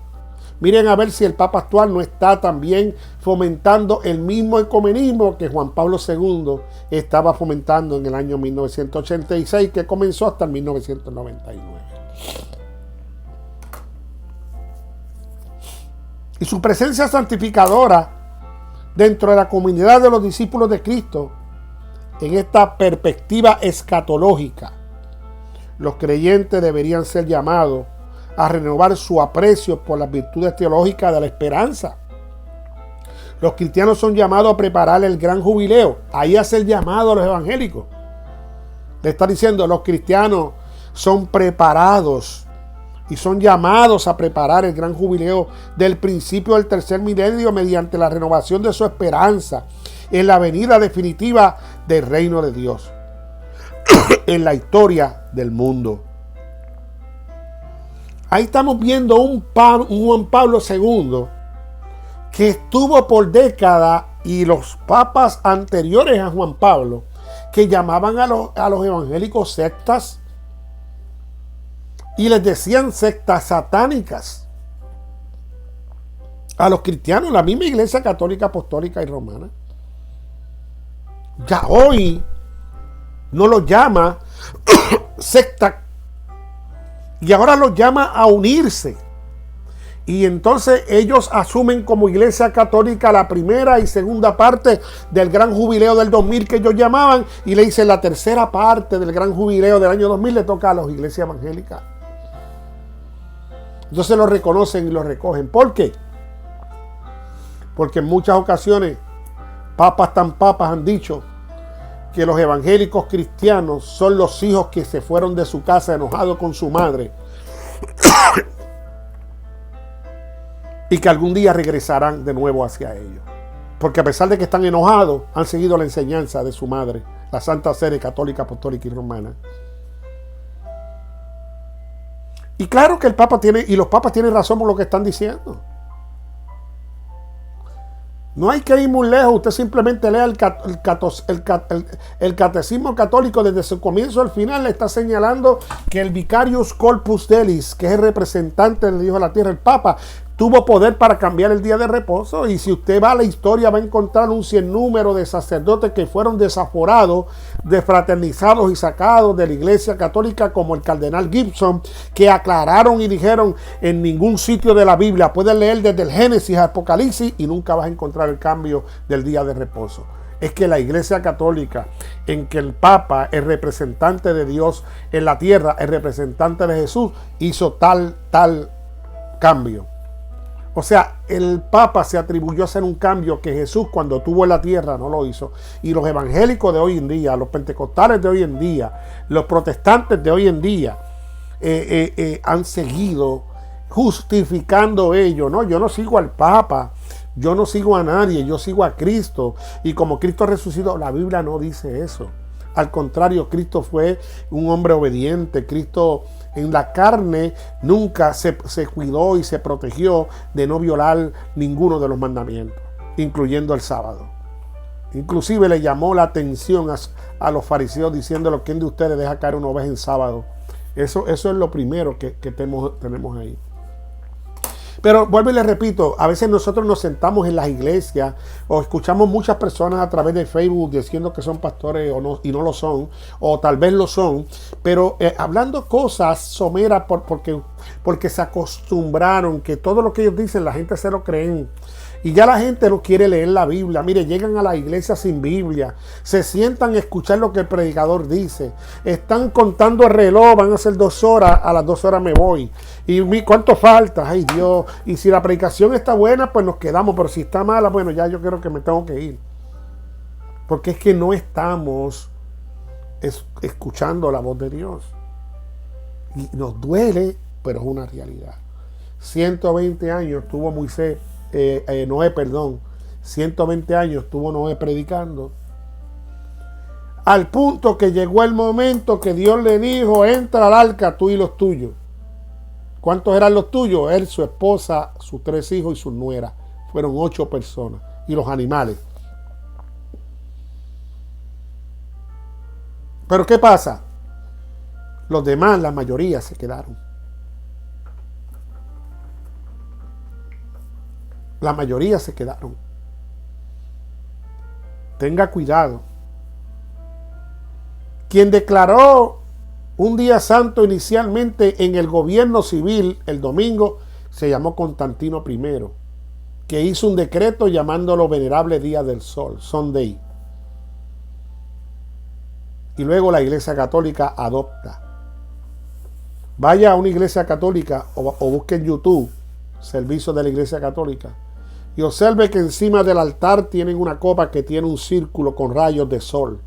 Miren a ver si el Papa actual no está también fomentando el mismo ecumenismo que Juan Pablo II estaba fomentando en el año 1986, que comenzó hasta el 1999. Y su presencia santificadora dentro de la comunidad de los discípulos de Cristo, en esta perspectiva escatológica, los creyentes deberían ser llamados a renovar su aprecio por las virtudes teológicas de la esperanza. Los cristianos son llamados a preparar el gran jubileo. Ahí hace el llamado a los evangélicos. Le está diciendo, los cristianos son preparados y son llamados a preparar el gran jubileo del principio del tercer milenio mediante la renovación de su esperanza en la venida definitiva del reino de Dios en la historia del mundo. Ahí estamos viendo un Juan Pablo II que estuvo por décadas, y los papas anteriores a Juan Pablo, que llamaban a los evangélicos sectas y les decían sectas satánicas. A los cristianos, la misma Iglesia Católica, Apostólica y Romana, ya hoy no los llama secta, y ahora los llama a unirse. Y entonces ellos asumen como Iglesia Católica la primera y segunda parte del gran jubileo del 2000 que ellos llamaban, y le dicen la tercera parte del gran jubileo del año 2000 le toca a las iglesias evangélicas. Entonces lo reconocen y lo recogen. ¿Por qué? Porque en muchas ocasiones papas han dicho que los evangélicos cristianos son los hijos que se fueron de su casa enojados con su madre y que algún día regresarán de nuevo hacia ellos. Porque a pesar de que están enojados, han seguido la enseñanza de su madre, la Santa Sede Católica, Apostólica y Romana. Y claro que los papas tienen razón por lo que están diciendo. No hay que ir muy lejos, usted simplemente lea el catecismo católico desde su comienzo al final. Le está señalando que el Vicarius Corpus Delis, que es el representante del Dios de la tierra, el Papa, tuvo poder para cambiar el día de reposo. Y si usted va a la historia, va a encontrar un sinnúmero de sacerdotes que fueron desaforados, desfraternizados y sacados de la Iglesia Católica, como el cardenal Gibson, que aclararon y dijeron: en ningún sitio de la Biblia puedes leer desde el Génesis a Apocalipsis y nunca vas a encontrar el cambio del día de reposo. Es que la Iglesia Católica, en que el Papa, el representante de Dios en la tierra, el representante de Jesús, hizo tal cambio. O sea, el Papa se atribuyó a hacer un cambio que Jesús, cuando estuvo en la tierra, no lo hizo. Y los evangélicos de hoy en día, los pentecostales de hoy en día, los protestantes de hoy en día, han seguido justificando ello. No, yo no sigo al Papa, yo no sigo a nadie, yo sigo a Cristo. Y como Cristo resucitó, la Biblia no dice eso. Al contrario, Cristo fue un hombre obediente. Cristo en la carne nunca se cuidó y se protegió de no violar ninguno de los mandamientos, incluyendo el sábado. Inclusive le llamó la atención a los fariseos diciéndole: ¿quién de ustedes deja caer una oveja en sábado? Eso es lo primero que tenemos ahí. Pero vuelvo y les repito, a veces nosotros nos sentamos en las iglesias o escuchamos muchas personas a través de Facebook diciendo que son pastores o no, y no lo son, o tal vez lo son, pero hablando cosas someras porque se acostumbraron que todo lo que ellos dicen la gente se lo creen. Y ya la gente no quiere leer la Biblia. Mire, llegan a la iglesia sin Biblia. Se sientan a escuchar lo que el predicador dice. Están contando el reloj. Van a ser 2 horas. A las 2 horas me voy. ¿Y cuánto falta? Ay, Dios. Y si la predicación está buena, pues nos quedamos. Pero si está mala, bueno, ya yo creo que me tengo que ir. Porque es que no estamos escuchando la voz de Dios. Y nos duele, pero es una realidad. 120 años tuvo Moisés. Noé, 120 años tuvo Noé predicando, al punto que llegó el momento que Dios le dijo: entra al arca tú y los tuyos. ¿Cuántos eran los tuyos? Él, su esposa, sus 3 hijos y sus nueras. Fueron 8 personas. Y los animales. Pero ¿qué pasa? Los demás, la mayoría, se quedaron. La mayoría se quedaron. Tenga cuidado. Quien declaró un día santo inicialmente en el gobierno civil el domingo se llamó Constantino I, que hizo un decreto llamándolo Venerable Día del Sol, Sunday. Y luego la Iglesia Católica adopta. Vaya a una iglesia católica o busque en YouTube servicio de la Iglesia Católica Y observe que encima del altar tienen una copa que tiene un círculo con rayos de sol.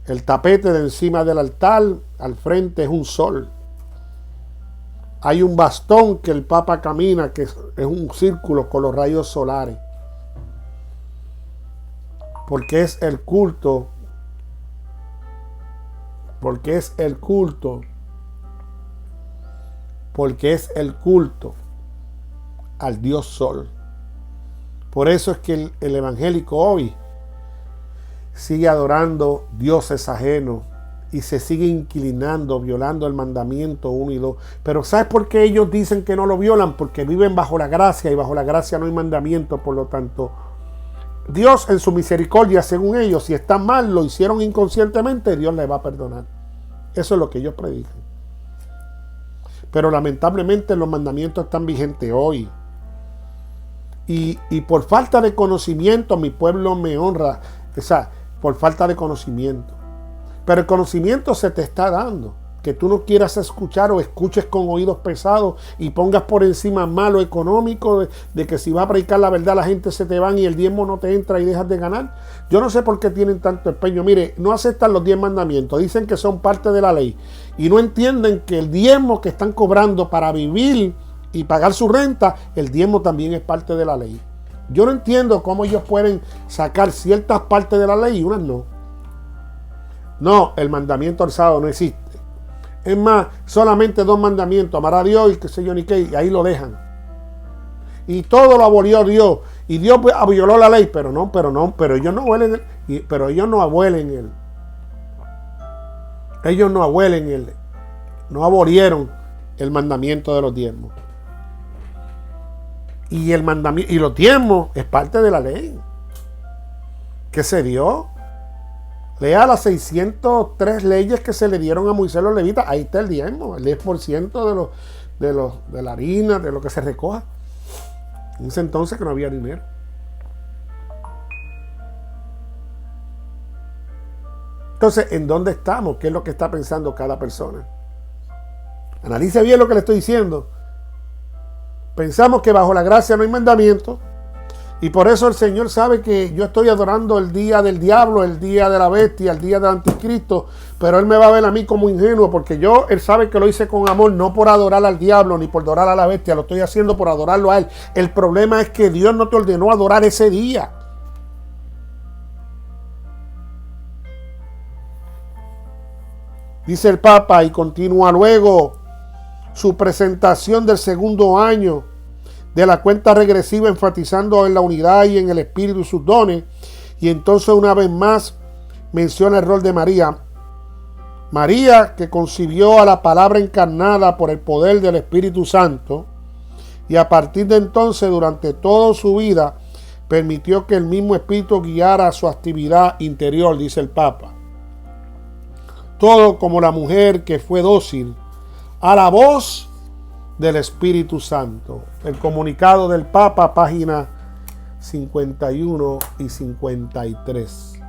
El tapete de encima del altar, al frente, es un sol. Hay un bastón que el Papa camina, que es un círculo con los rayos solares. Porque es el culto. Porque es el culto. Porque es el culto al Dios Sol. Por eso es que el evangélico hoy sigue adorando dioses ajenos y se sigue inclinando, violando el mandamiento 1 y 2. Pero ¿sabes por qué ellos dicen que no lo violan? Porque viven bajo la gracia, y bajo la gracia no hay mandamiento. Por lo tanto, Dios en su misericordia, según ellos, si están mal, lo hicieron inconscientemente, Dios les va a perdonar. Eso es lo que ellos predican. Pero lamentablemente los mandamientos están vigentes hoy. Y por falta de conocimiento mi pueblo me honra. O sea, por falta de conocimiento. Pero el conocimiento se te está dando. Que tú no quieras escuchar o escuches con oídos pesados y pongas por encima malo económico de que si va a predicar la verdad la gente se te van y el diezmo no te entra y dejas de ganar. Yo no sé por qué tienen tanto empeño. Mire, no aceptan los 10 mandamientos. Dicen que son parte de la ley. Y no entienden que el diezmo que están cobrando para vivir y pagar su renta, el diezmo también es parte de la ley. Yo no entiendo cómo ellos pueden sacar ciertas partes de la ley y unas no. No, el mandamiento del sábado no existe. Es más, solamente 2 mandamientos, amar a Dios y qué sé yo ni qué, y ahí lo dejan. Y todo lo abolió Dios. Y Dios violó la ley, pero ellos no abuelen pero ellos no abuelen él. Ellos no abuelen él. No abolieron el mandamiento de los diezmos. Y el mandamiento, y los diezmos es parte de la ley que se dio. Lea las 603 leyes que se le dieron a Moisés los levitas. Ahí está el diezmo, el 10% de la harina, de lo que se recoja. En ese entonces que no había dinero. Entonces, ¿en dónde estamos? ¿Qué es lo que está pensando cada persona? Analice bien lo que le estoy diciendo. Pensamos que bajo la gracia no hay mandamiento. Y por eso el Señor sabe que yo estoy adorando el día del diablo, el día de la bestia, el día del anticristo. Pero Él me va a ver a mí como ingenuo porque Él sabe que lo hice con amor, no por adorar al diablo ni por adorar a la bestia. Lo estoy haciendo por adorarlo a Él. El problema es que Dios no te ordenó adorar ese día. Dice el Papa y continúa luego su presentación del segundo año de la cuenta regresiva, enfatizando en la unidad y en el Espíritu y sus dones. Y entonces una vez más menciona el rol de María. María, que concibió a la palabra encarnada por el poder del Espíritu Santo, y a partir de entonces durante toda su vida permitió que el mismo Espíritu guiara su actividad interior, dice el Papa. Todo como la mujer que fue dócil a la voz del Espíritu Santo. El comunicado del Papa, página 51 y 53.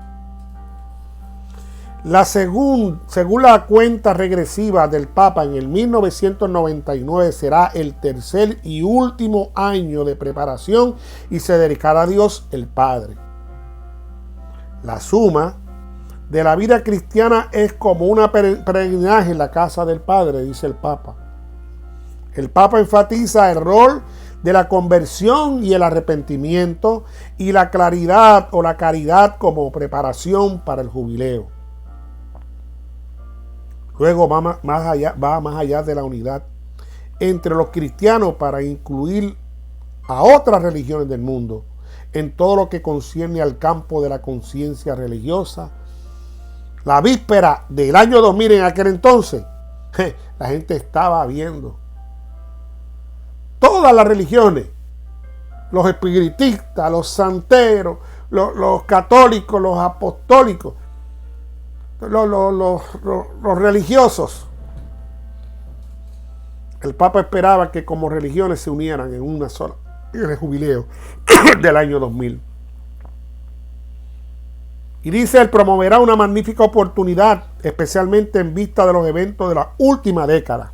Según la cuenta regresiva del Papa, en el 1999 será el tercer y último año de preparación y se dedicará a Dios el Padre. La suma de la vida cristiana es como una peregrinaje en la casa del Padre, dice el Papa. El Papa enfatiza el rol de la conversión y el arrepentimiento y la claridad o la caridad como preparación para el jubileo. Luego va más allá de la unidad entre los cristianos para incluir a otras religiones del mundo en todo lo que concierne al campo de la conciencia religiosa. La víspera del año 2000 en aquel entonces, la gente estaba viendo todas las religiones, los espiritistas, los santeros, los católicos, los apostólicos, los religiosos. El Papa esperaba que como religiones se unieran en una sola, en el jubileo del año 2000. Y dice, él promoverá una magnífica oportunidad, especialmente en vista de los eventos de la última década,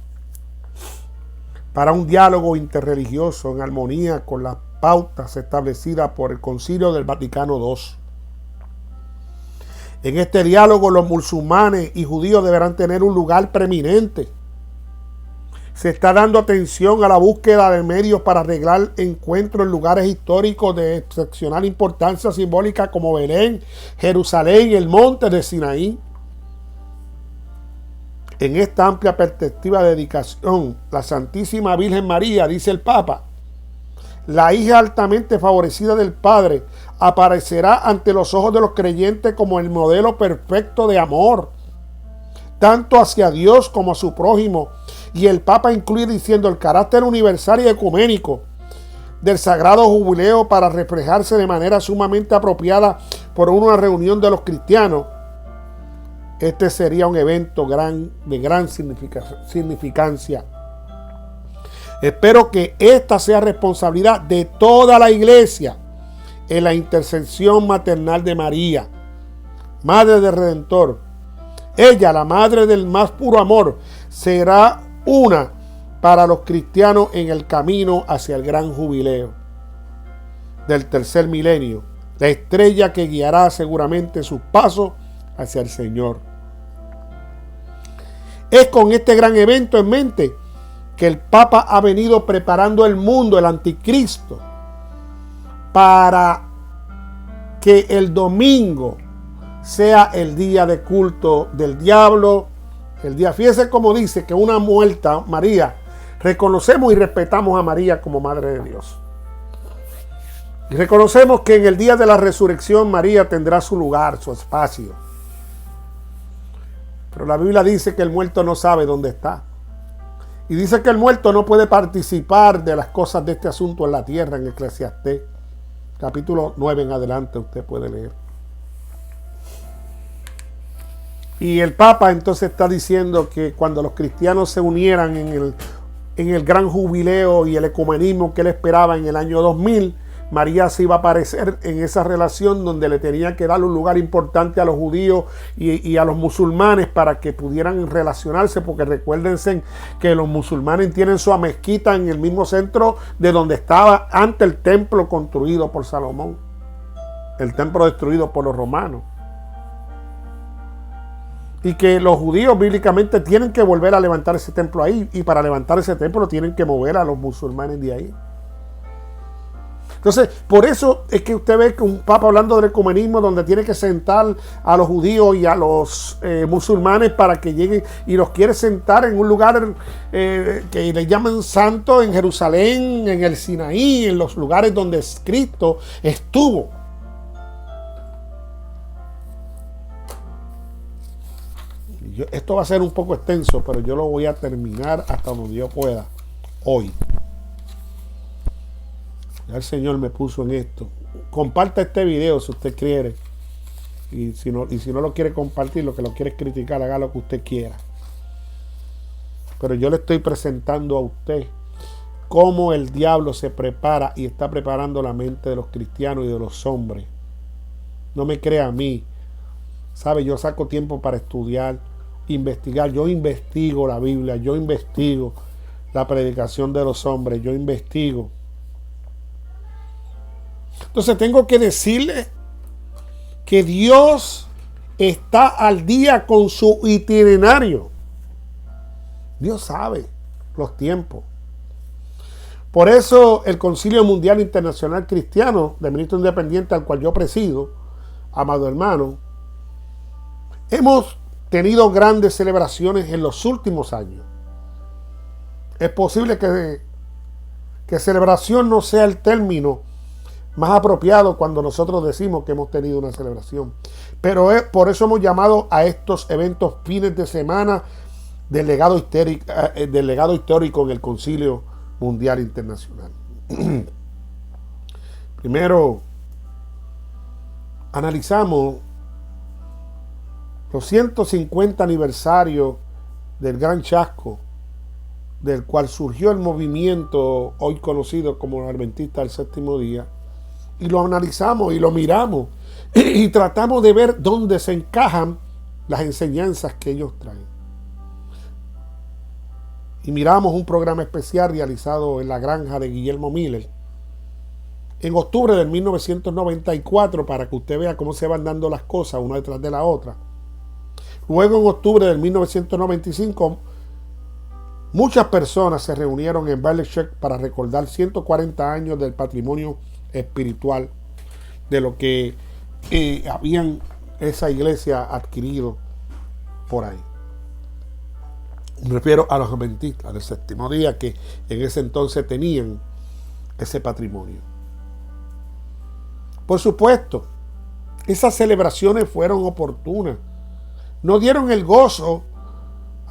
para un diálogo interreligioso en armonía con las pautas establecidas por el Concilio del Vaticano II. En este diálogo los musulmanes y judíos deberán tener un lugar preeminente. Se está dando atención a la búsqueda de medios para arreglar encuentros en lugares históricos de excepcional importancia simbólica como Belén, Jerusalén y el monte de Sinaí. En esta amplia perspectiva de dedicación, la Santísima Virgen María, dice el Papa, la hija altamente favorecida del Padre, aparecerá ante los ojos de los creyentes como el modelo perfecto de amor, tanto hacia Dios como a su prójimo. Y el Papa incluye diciendo el carácter universal y ecuménico del Sagrado Jubileo para reflejarse de manera sumamente apropiada por una reunión de los cristianos. Este sería un evento de gran significancia. Espero que esta sea responsabilidad de toda la Iglesia en la intercesión maternal de María, Madre del Redentor. Ella, la Madre del más puro amor, será una para los cristianos en el camino hacia el gran jubileo del tercer milenio, la estrella que guiará seguramente sus pasos hacia el Señor. Es con este gran evento en mente que el Papa ha venido preparando el mundo, el anticristo, para que el domingo sea el día de culto del diablo. El día, fíjese cómo dice que una muerta, María, reconocemos y respetamos a María como Madre de Dios. Y reconocemos que en el día de la resurrección María tendrá su lugar, su espacio. Pero la Biblia dice que el muerto no sabe dónde está. Y dice que el muerto no puede participar de las cosas de este asunto en la tierra, en Eclesiastés. Capítulo 9 en adelante usted puede leer. Y el Papa entonces está diciendo que cuando los cristianos se unieran en el gran jubileo y el ecumenismo que él esperaba en el año 2000, María se iba a aparecer en esa relación donde le tenía que dar un lugar importante a los judíos y a los musulmanes para que pudieran relacionarse, porque recuérdense que los musulmanes tienen su mezquita en el mismo centro de donde estaba antes el templo construido por Salomón, el templo destruido por los romanos. Y que los judíos bíblicamente tienen que volver a levantar ese templo ahí, y para levantar ese templo tienen que mover a los musulmanes de ahí. Entonces, por eso es que usted ve que un papa hablando del ecumenismo, donde tiene que sentar a los judíos y a los musulmanes para que lleguen, y los quiere sentar en un lugar que le llaman santo, en Jerusalén, en el Sinaí, en los lugares donde Cristo estuvo. Esto va a ser un poco extenso, pero yo lo voy a terminar hasta donde yo pueda hoy. Ya el Señor me puso en esto. Comparta este video si usted quiere. Y si no lo quiere compartir, lo que lo quiere criticar, haga lo que usted quiera. Pero yo le estoy presentando a usted cómo el diablo se prepara y está preparando la mente de los cristianos y de los hombres. No me crea a mí. ¿Sabe? Yo saco tiempo para estudiar, investigar. Yo investigo la Biblia, yo investigo la predicación de los hombres, yo investigo. Entonces tengo que decirle que Dios está al día con su itinerario. Dios sabe los tiempos. Por eso el Concilio Mundial Internacional Cristiano de Ministros Independientes, al cual yo presido, amado hermano, hemos tenido grandes celebraciones en los últimos años. Es posible que celebración no sea el término más apropiado cuando nosotros decimos que hemos tenido una celebración. Pero por eso hemos llamado a estos eventos fines de semana del legado histórico en el Concilio Mundial Internacional. Primero, analizamos los 150 aniversarios del Gran Chasco, del cual surgió el movimiento hoy conocido como los Adventistas del Séptimo Día, y lo analizamos y lo miramos y tratamos de ver dónde se encajan las enseñanzas que ellos traen. Y miramos un programa especial realizado en la granja de Guillermo Miller, en octubre del 1994, para que usted vea cómo se van dando las cosas una detrás de la otra. Luego, en octubre del 1995, muchas personas se reunieron en Berlechek para recordar 140 años del patrimonio espiritual de lo que habían esa iglesia adquirido por ahí. Me refiero a los adventistas del séptimo día, que en ese entonces tenían ese patrimonio. Por supuesto, esas celebraciones fueron oportunas. Nos dieron el gozo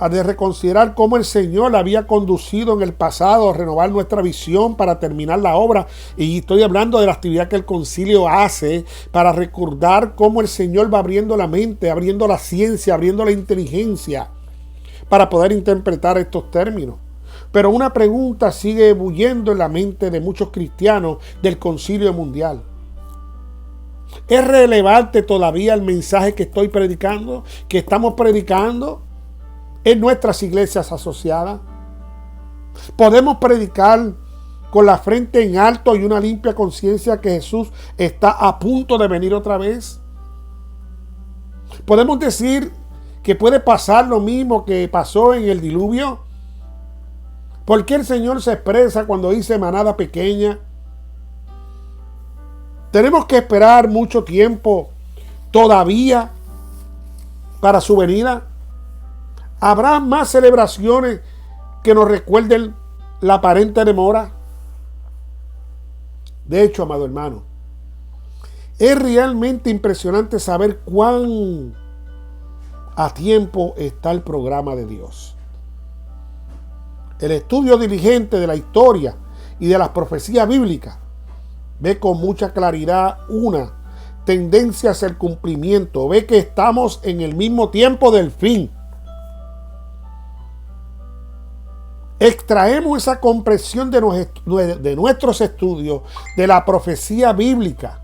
de reconsiderar cómo el Señor había conducido en el pasado a renovar nuestra visión para terminar la obra. Y estoy hablando de la actividad que el concilio hace para recordar cómo el Señor va abriendo la mente, abriendo la ciencia, abriendo la inteligencia para poder interpretar estos términos. Pero una pregunta sigue bulliendo en la mente de muchos cristianos del concilio mundial. ¿Es relevante todavía el mensaje que estoy predicando, que estamos predicando en nuestras iglesias asociadas? ¿Podemos predicar con la frente en alto y una limpia conciencia que Jesús está a punto de venir otra vez? ¿Podemos decir que puede pasar lo mismo que pasó en el diluvio? ¿Por qué el Señor se expresa cuando dice manada pequeña? ¿Tenemos que esperar mucho tiempo todavía para su venida? ¿Habrá más celebraciones que nos recuerden la aparente demora? De hecho, amado hermano, es realmente impresionante saber cuán a tiempo está el programa de Dios. El estudio diligente de la historia y de las profecías bíblicas ve con mucha claridad una tendencia hacia el cumplimiento. Ve que estamos en el mismo tiempo del fin. Extraemos esa comprensión de nuestros estudios de la profecía bíblica.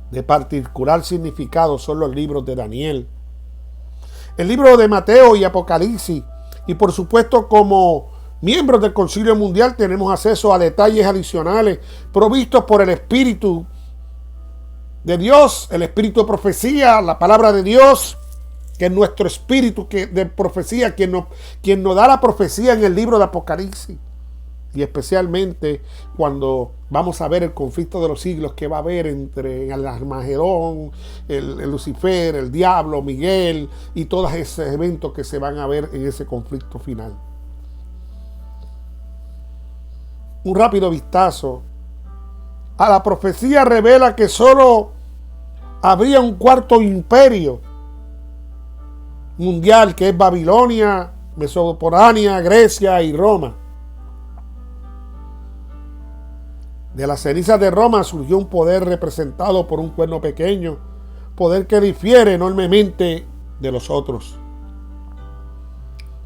De particular significado son los libros de Daniel, el libro de Mateo y Apocalipsis. Y por supuesto, como miembros del Concilio Mundial tenemos acceso a detalles adicionales provistos por el Espíritu de Dios, el Espíritu de profecía, la palabra de Dios, que es nuestro espíritu de profecía, quien nos da la profecía en el libro de Apocalipsis. Y especialmente cuando vamos a ver el conflicto de los siglos que va a haber entre el Armagedón, el Lucifer, el diablo, Miguel y todos esos eventos que se van a ver en ese conflicto final. Un rápido vistazo a la profecía revela que solo habría un cuarto imperio mundial, que es Babilonia, Mesopotamia, Grecia y Roma. De las cenizas de Roma surgió un poder representado por un cuerno pequeño, poder que difiere enormemente de los otros.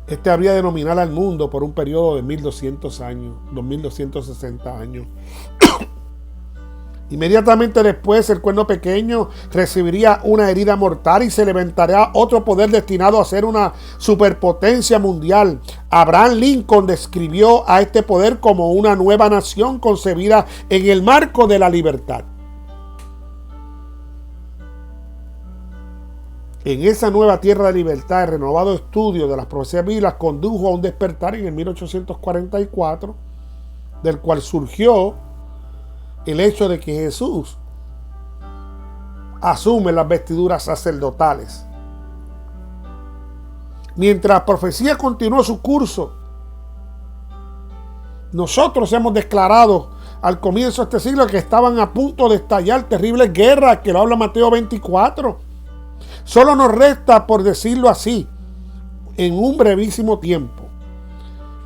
Este habría de dominar al mundo por un periodo de 1200 años, 2260 años. Inmediatamente después, el cuerno pequeño recibiría una herida mortal y se levantaría otro poder destinado a ser una superpotencia mundial. Abraham Lincoln describió a este poder como una nueva nación concebida en el marco de la libertad. En esa nueva tierra de libertad, el renovado estudio de las profecías bíblicas condujo a un despertar en el 1844, del cual surgió el hecho de que Jesús asume las vestiduras sacerdotales. Mientras la profecía continuó su curso, nosotros hemos declarado al comienzo de este siglo que estaban a punto de estallar terribles guerras, que lo habla Mateo 24. Solo nos resta, por decirlo así, en un brevísimo tiempo.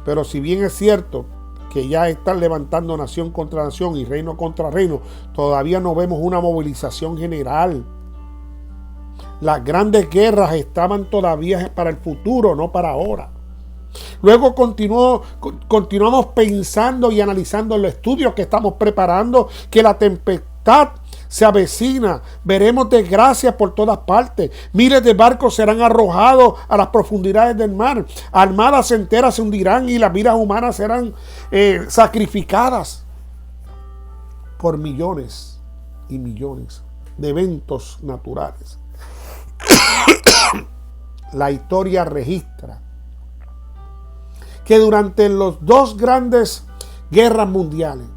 Pero si bien es cierto que ya están levantando nación contra nación y reino contra reino, todavía no vemos una movilización general. Las grandes guerras estaban todavía para el futuro, no para ahora. Luego continuamos pensando y analizando los estudios que estamos preparando, que la tempestad se avecina. Veremos desgracias por todas partes. Miles de barcos serán arrojados a las profundidades del mar. Armadas enteras se hundirán y las vidas humanas serán sacrificadas por millones y millones de eventos naturales. La historia registra que durante los dos grandes guerras mundiales,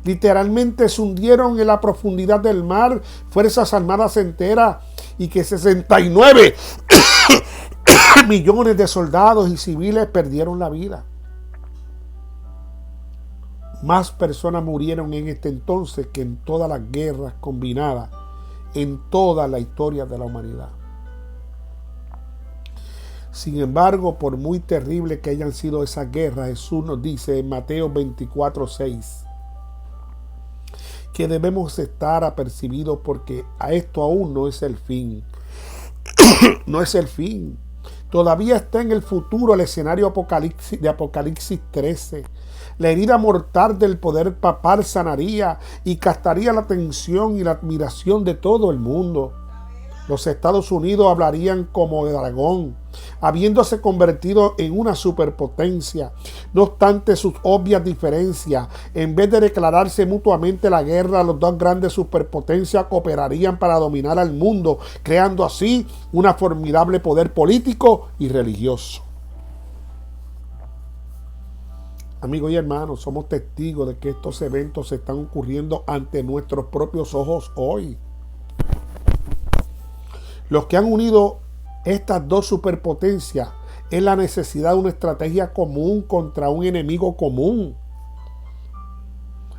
literalmente se hundieron en la profundidad del mar fuerzas armadas enteras y que 69 millones de soldados y civiles perdieron la vida. Más personas murieron en este entonces que en todas las guerras combinadas en toda la historia de la humanidad. Sin embargo, por muy terrible que hayan sido esas guerras, Jesús nos dice en Mateo 24:6 que debemos estar apercibidos porque a esto aún no es el fin. No es el fin. Todavía está en el futuro el escenario de Apocalipsis 13. La herida mortal del poder papal sanaría y captaría la atención y la admiración de todo el mundo. Los Estados Unidos hablarían como de dragón, habiéndose convertido en una superpotencia. No obstante sus obvias diferencias, en vez de declararse mutuamente la guerra, las dos grandes superpotencias cooperarían para dominar al mundo, creando así un formidable poder político y religioso. Amigos y hermanos, somos testigos de que estos eventos se están ocurriendo ante nuestros propios ojos hoy. Los que han unido estas dos superpotencias es la necesidad de una estrategia común contra un enemigo común.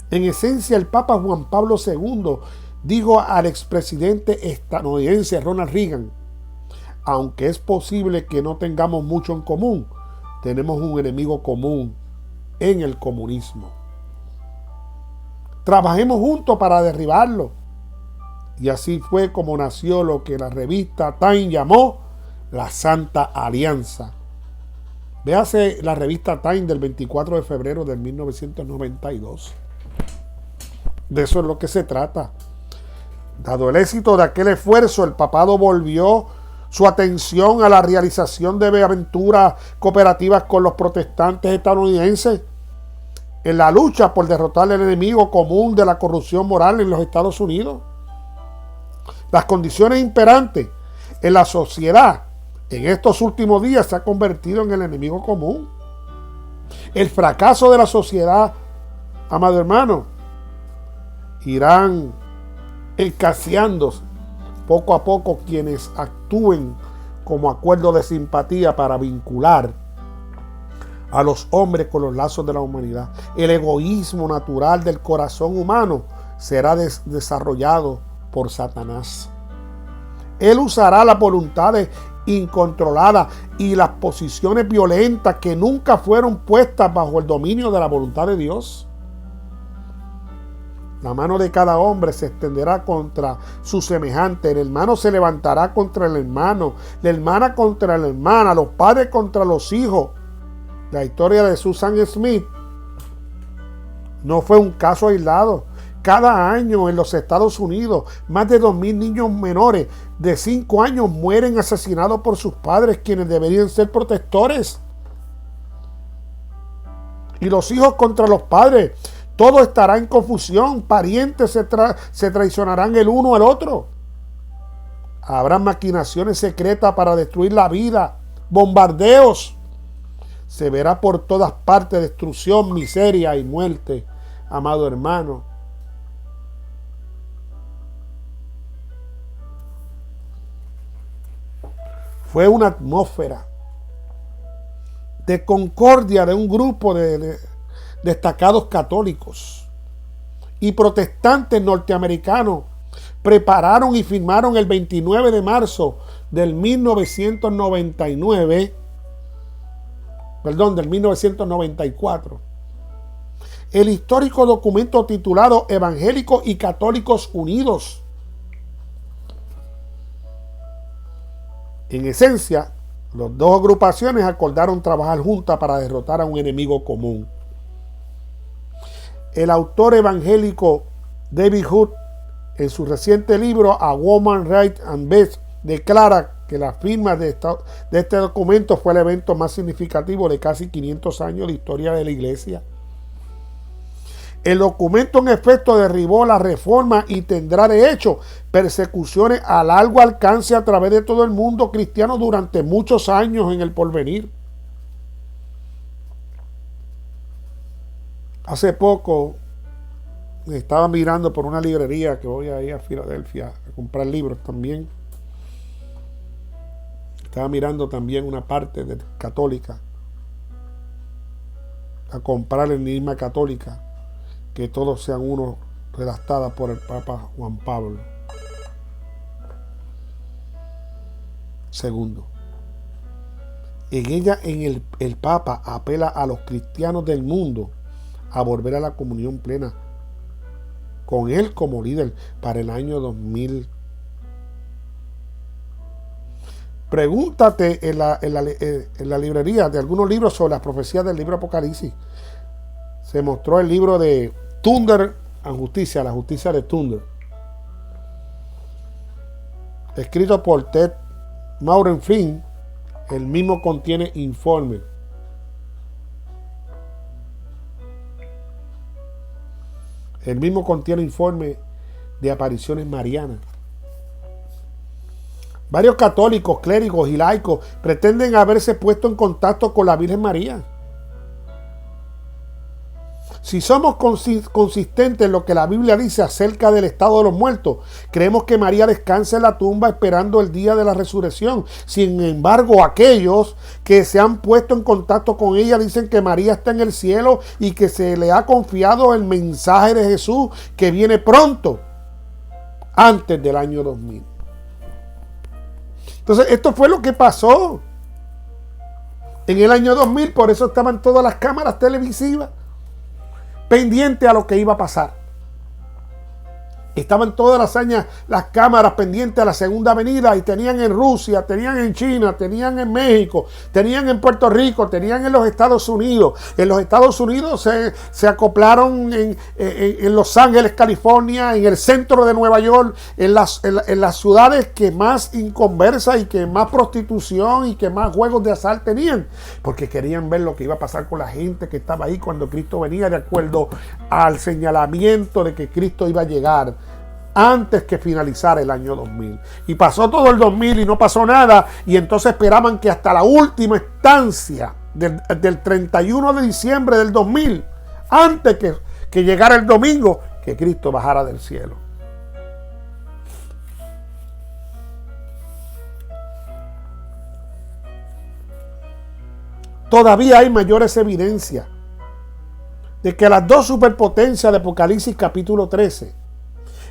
En esencia, el Papa Juan Pablo II dijo al expresidente estadounidense Ronald Reagan: aunque es posible que no tengamos mucho en común, tenemos un enemigo común en el comunismo. Trabajemos juntos para derribarlo. Y así fue como nació lo que la revista Time llamó la Santa Alianza. Véase la revista Time del 24 de febrero de 1992. De eso es lo que se trata. Dado el éxito de aquel esfuerzo, el papado volvió su atención a la realización de aventuras cooperativas con los protestantes estadounidenses en la lucha por derrotar el enemigo común de la corrupción moral en los Estados Unidos. Las condiciones imperantes en la sociedad en estos últimos días se ha convertido en el enemigo común. El fracaso de la sociedad, amado hermano, irán escaseándose poco a poco quienes actúen como acuerdo de simpatía para vincular a los hombres con los lazos de la humanidad. El egoísmo natural del corazón humano será desarrollado por Satanás. Él usará las voluntades incontroladas y las posiciones violentas que nunca fueron puestas bajo el dominio de la voluntad de Dios. La mano de cada hombre se extenderá contra su semejante. El hermano se levantará contra el hermano, la hermana contra la hermana, los padres contra los hijos. La historia de Susan Smith no fue un caso aislado. Cada año en los Estados Unidos, más de 2,000 niños menores de 5 años mueren asesinados por sus padres, quienes deberían ser protectores. Y los hijos contra los padres. Todo estará en confusión. Parientes se traicionarán el uno al otro. Habrá maquinaciones secretas para destruir la vida. Bombardeos. Se verá por todas partes destrucción, miseria y muerte, amado hermano. Fue una atmósfera de concordia de un grupo de destacados católicos y protestantes norteamericanos. Prepararon y firmaron el 29 de marzo del 1994, el histórico documento titulado Evangélicos y Católicos Unidos. En esencia, las dos agrupaciones acordaron trabajar juntas para derrotar a un enemigo común. El autor evangélico David Hood en su reciente libro A Woman, Right and Best, declara que la firma de este documento fue el evento más significativo de casi 500 años de historia de la iglesia. El documento en efecto derribó la reforma y tendrá de hecho persecuciones a largo alcance a través de todo el mundo cristiano durante muchos años en el porvenir. Hace poco estaba mirando por una librería que voy a ir a Filadelfia a comprar libros también. Estaba mirando también una parte de católica, a comprar el enigma católica, que todos sean uno, redactada por el Papa Juan Pablo II. En ella, el Papa apela a los cristianos del mundo a volver a la comunión plena con él como líder para el año 2000. Pregúntate en la librería de algunos libros sobre las profecías del libro Apocalipsis. Se mostró el libro de Thunder and Justicia, la justicia de Thunder, escrito por Ted Maurenflin. El mismo contiene informe. El mismo contiene informe de apariciones marianas. Varios católicos, clérigos y laicos pretenden haberse puesto en contacto con la Virgen María. Si somos consistentes en lo que la Biblia dice acerca del estado de los muertos, creemos que María descansa en la tumba esperando el día de la resurrección. Sin embargo, aquellos que se han puesto en contacto con ella dicen que María está en el cielo y que se le ha confiado el mensaje de Jesús que viene pronto, antes del año 2000. Entonces, esto fue lo que pasó en el año 2000. Por eso estaban todas las cámaras televisivas pendientes a lo que iba a pasar. Estaban todas las cámaras pendientes a la segunda venida, y tenían en Rusia, tenían en China, tenían en México, tenían en Puerto Rico, tenían en los Estados Unidos. En los Estados Unidos se acoplaron en Los Ángeles, California, en el centro de Nueva York, en las ciudades que más inconversa y que más prostitución y que más juegos de azar tenían, porque querían ver lo que iba a pasar con la gente que estaba ahí cuando Cristo venía, de acuerdo al señalamiento de que Cristo iba a llegar antes que finalizara el año 2000. Y pasó todo el 2000 y no pasó nada, y entonces esperaban que hasta la última instancia del 31 de diciembre del 2000, antes que llegara el domingo, que Cristo bajara del cielo. Todavía hay mayores evidencias de que las dos superpotencias de Apocalipsis capítulo 13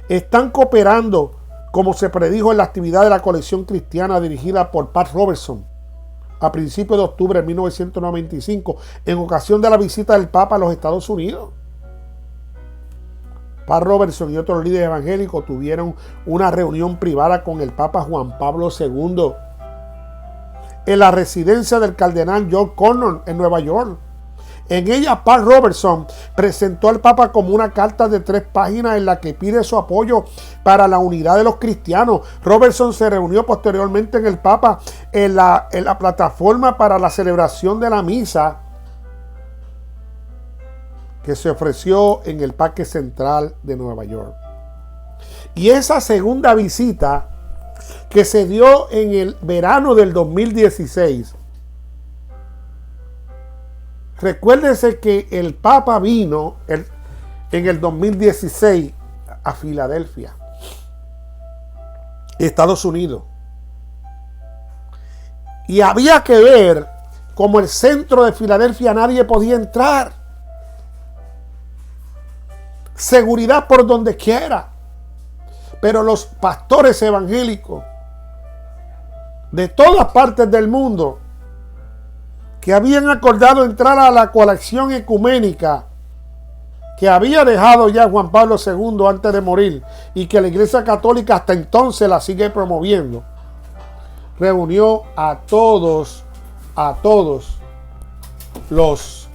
están cooperando como se predijo en la actividad de la colección cristiana dirigida por Pat Robertson a principios de octubre de 1995, en ocasión de la visita del Papa a los Estados Unidos. Pat Robertson y otros líderes evangélicos tuvieron una reunión privada con el Papa Juan Pablo II en la residencia del cardenal John Connor en Nueva York. En ella, Pat Robertson presentó al Papa como una carta de 3 páginas en la que pide su apoyo para la unidad de los cristianos. Robertson se reunió posteriormente en el Papa en la plataforma para la celebración de la misa que se ofreció en el Parque Central de Nueva York. Y esa segunda visita, que se dio en el verano del 2016, recuérdense que el Papa vino en el 2016 a Filadelfia, Estados Unidos. Y había que ver cómo el centro de Filadelfia nadie podía entrar. Seguridad por donde quiera. Pero los pastores evangélicos de todas partes del mundo, que habían acordado entrar a la coalición ecuménica que había dejado ya Juan Pablo II antes de morir, y que la Iglesia Católica hasta entonces la sigue promoviendo, reunió a todos los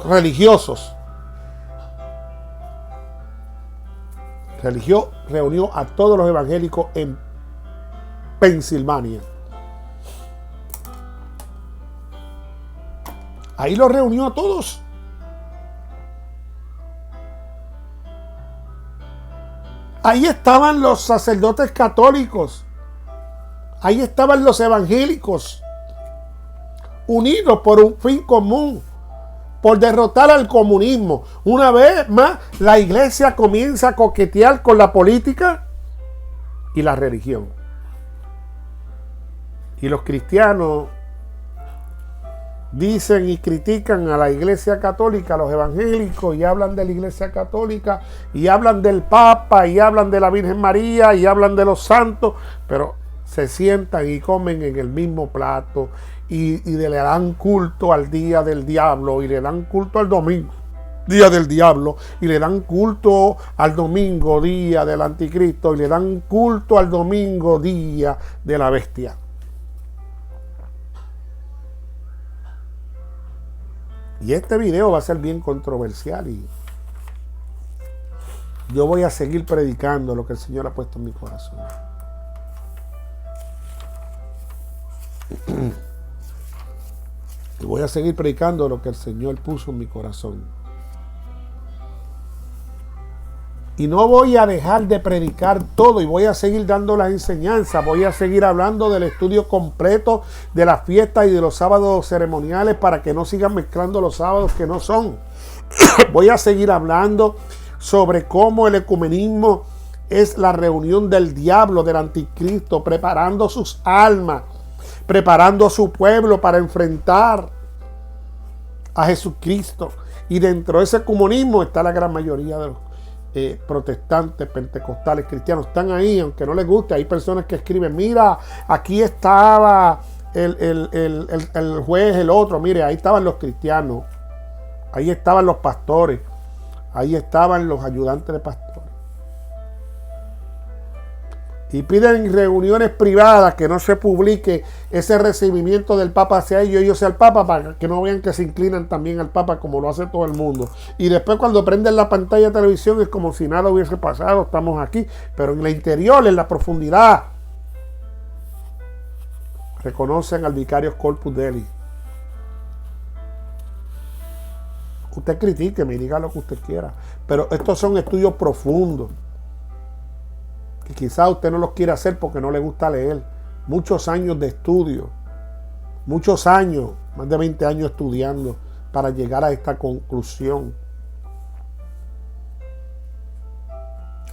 religiosos reunió a todos los evangélicos en Pensilvania. Ahí los reunió a todos. Ahí estaban los sacerdotes católicos. Ahí estaban los evangélicos, unidos por un fin común, por derrotar al comunismo. Una vez más, la iglesia comienza a coquetear con la política y la religión. Y los cristianos dicen y critican a la iglesia católica, a los evangélicos, y hablan de la iglesia católica, y hablan del Papa, y hablan de la Virgen María, y hablan de los santos, pero se sientan y comen en el mismo plato, y le dan culto al día del diablo, y le dan culto al domingo, día del diablo, y le dan culto al domingo, día del anticristo, y le dan culto al domingo, día de la bestia. Y este video va a ser bien controversial, y yo voy a seguir predicando lo que el Señor ha puesto en mi corazón. Y voy a seguir predicando lo que el Señor puso en mi corazón. Y no voy a dejar de predicar todo, y voy a seguir dando las enseñanzas. Voy a seguir hablando del estudio completo de las fiestas y de los sábados ceremoniales, para que no sigan mezclando los sábados que no son. Voy a seguir hablando sobre cómo el ecumenismo es la reunión del diablo, del anticristo, preparando sus almas, preparando a su pueblo para enfrentar a Jesucristo. Y dentro de ese ecumenismo está la gran mayoría de los protestantes, pentecostales, cristianos. Están ahí, aunque no les guste. Hay personas que escriben: mira, aquí estaba el juez, el otro. Mire, ahí estaban los cristianos, ahí estaban los pastores, ahí estaban los ayudantes de pastores. Y piden reuniones privadas, que no se publique ese recibimiento del Papa hacia ellos, ellos sea el Papa, para que no vean que se inclinan también al Papa como lo hace todo el mundo. Y después, cuando prenden la pantalla de televisión, es como si nada hubiese pasado, estamos aquí. Pero en el interior, en la profundidad, reconocen al Vicarious Corpus Dei. Usted critíqueme y diga lo que usted quiera, pero estos son estudios profundos, que quizás usted no los quiere hacer porque no le gusta leer. Muchos años de estudio, muchos años, más de 20 años estudiando para llegar a esta conclusión.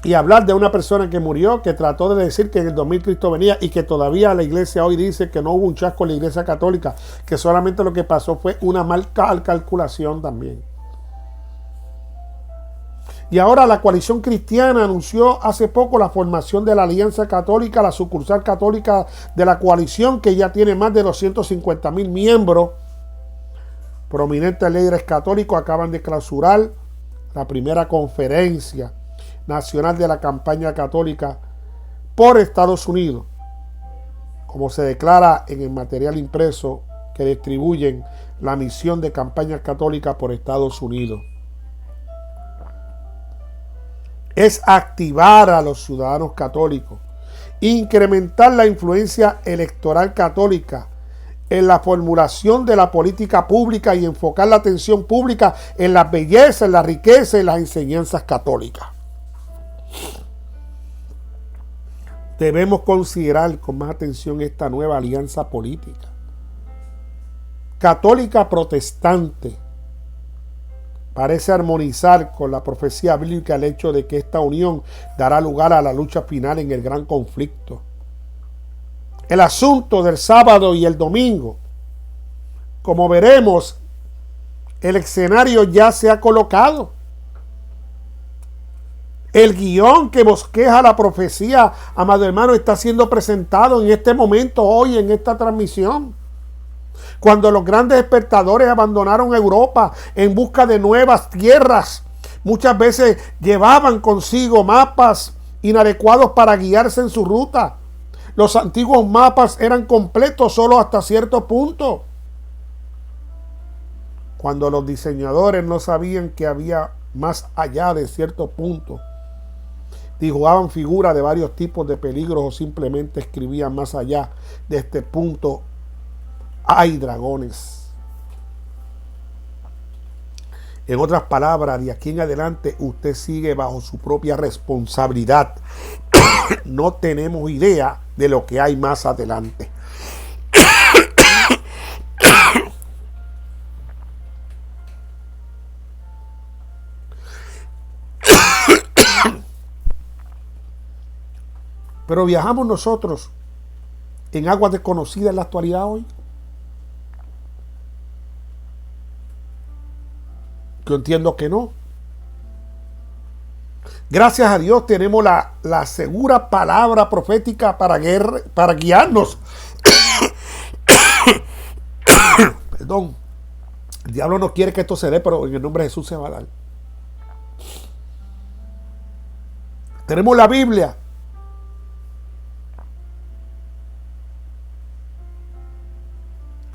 Y hablar de una persona que murió, que trató de decir que en el 2000 Cristo venía, y que todavía la iglesia hoy dice que no hubo un chasco en la iglesia católica, que solamente lo que pasó fue una mal calculación también. Y ahora la Coalición Cristiana anunció hace poco la formación de la Alianza Católica, la sucursal católica de la coalición, que ya tiene más de 250,000 miembros. Prominentes líderes católicos acaban de clausurar la primera conferencia nacional de la campaña católica por Estados Unidos, como se declara en el material impreso que distribuyen la misión de campaña católica por Estados Unidos. Es activar a los ciudadanos católicos, incrementar la influencia electoral católica en la formulación de la política pública y enfocar la atención pública en la belleza, en la riqueza y las enseñanzas católicas. Debemos considerar con más atención esta nueva alianza política católica protestante. Parece armonizar con la profecía bíblica el hecho de que esta unión dará lugar a la lucha final en el gran conflicto. El asunto del sábado y el domingo, como veremos, el escenario ya se ha colocado. El guión que bosqueja la profecía, amado hermano, está siendo presentado en este momento, hoy, en esta transmisión. Cuando los grandes espectadores abandonaron Europa en busca de nuevas tierras, muchas veces llevaban consigo mapas inadecuados para guiarse en su ruta. Los antiguos mapas eran completos solo hasta cierto punto. Cuando los diseñadores no sabían que había más allá de cierto punto, dibujaban figuras de varios tipos de peligros o simplemente escribían más allá de este punto hay dragones. En otras palabras, de aquí en adelante usted sigue bajo su propia responsabilidad. No tenemos idea de lo que hay más adelante. Pero viajamos nosotros en aguas desconocidas en la actualidad hoy. Yo entiendo que no. Gracias a Dios tenemos la segura palabra profética para guiarnos. Perdón. El diablo no quiere que esto se dé, pero en el nombre de Jesús se va a dar. Tenemos la Biblia.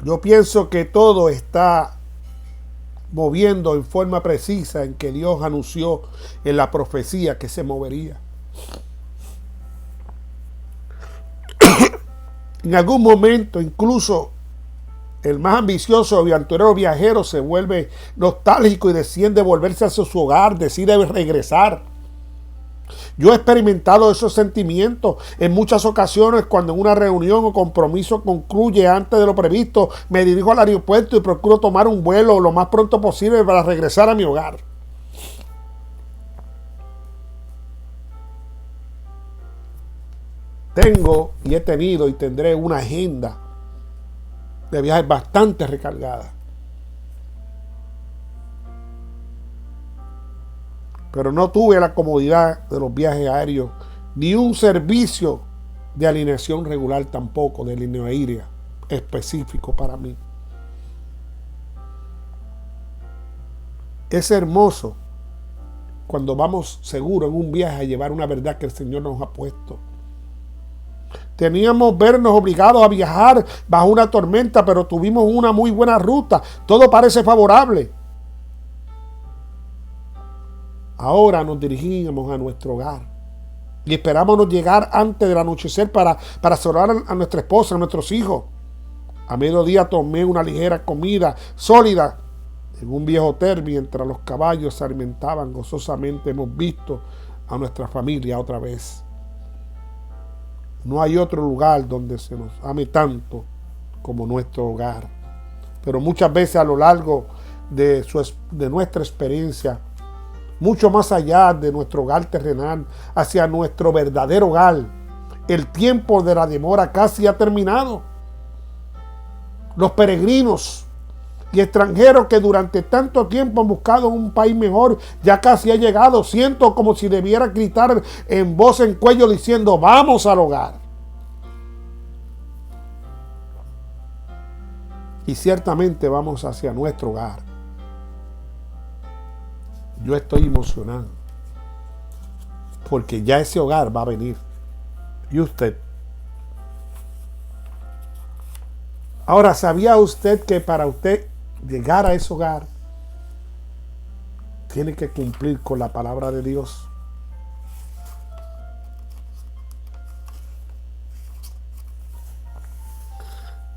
Yo pienso que todo está moviendo en forma precisa en que Dios anunció en la profecía que se movería. En algún momento, incluso el más ambicioso y aventurero viajero se vuelve nostálgico y decide volverse hacia su hogar, decide regresar. Yo he experimentado esos sentimientos en muchas ocasiones cuando en una reunión o compromiso concluye antes de lo previsto, me dirijo al aeropuerto y procuro tomar un vuelo lo más pronto posible para regresar a mi hogar. Tengo y he tenido y tendré una agenda de viajes bastante recargada. Pero no tuve la comodidad de los viajes aéreos, ni un servicio de alineación regular tampoco, de línea aérea específico para mí. Es hermoso cuando vamos seguros en un viaje a llevar una verdad que el Señor nos ha puesto. Teníamos vernos obligados a viajar bajo una tormenta, pero tuvimos una muy buena ruta. Todo parece favorable. Ahora nos dirigimos a nuestro hogar y esperábamos llegar antes del anochecer para saludar a nuestra esposa, a nuestros hijos. A mediodía tomé una ligera comida sólida en un viejo hotel mientras los caballos se alimentaban gozosamente. Hemos visto a nuestra familia otra vez. No hay otro lugar donde se nos ame tanto como nuestro hogar. Pero muchas veces a lo largo de nuestra experiencia, mucho más allá de nuestro hogar terrenal, hacia nuestro verdadero hogar, el tiempo de la demora casi ha terminado. Los peregrinos y extranjeros que durante tanto tiempo han buscado un país mejor, ya casi ha llegado. Siento como si debiera gritar en voz en cuello diciendo: vamos al hogar. Y ciertamente vamos hacia nuestro hogar. Yo estoy emocionado porque ya ese hogar va a venir. ¿Y usted? Ahora, ¿sabía usted que para usted llegar a ese hogar tiene que cumplir con la palabra de Dios?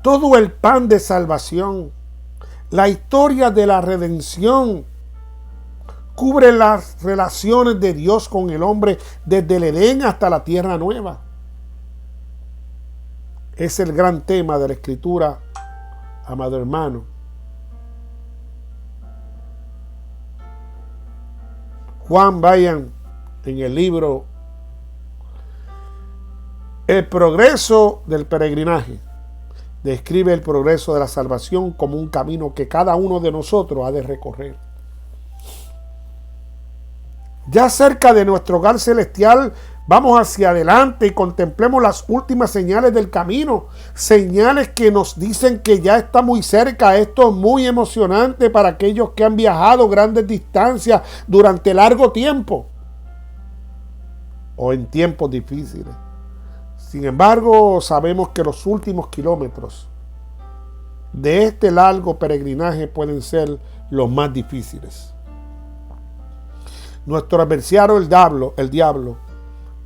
Todo el plan de salvación, la historia de la redención, cubre las relaciones de Dios con el hombre desde el Edén hasta la tierra nueva. Es el gran tema de la Escritura, amado hermano. Juan Bunyan, en el libro El progreso del peregrinaje, describe el progreso de la salvación como un camino que cada uno de nosotros ha de recorrer. Ya cerca de nuestro hogar celestial, vamos hacia adelante y contemplemos las últimas señales del camino. Señales que nos dicen que ya está muy cerca. Esto es muy emocionante para aquellos que han viajado grandes distancias durante largo tiempo o en tiempos difíciles. Sin embargo, sabemos que los últimos kilómetros de este largo peregrinaje pueden ser los más difíciles. Nuestro adversario, el diablo,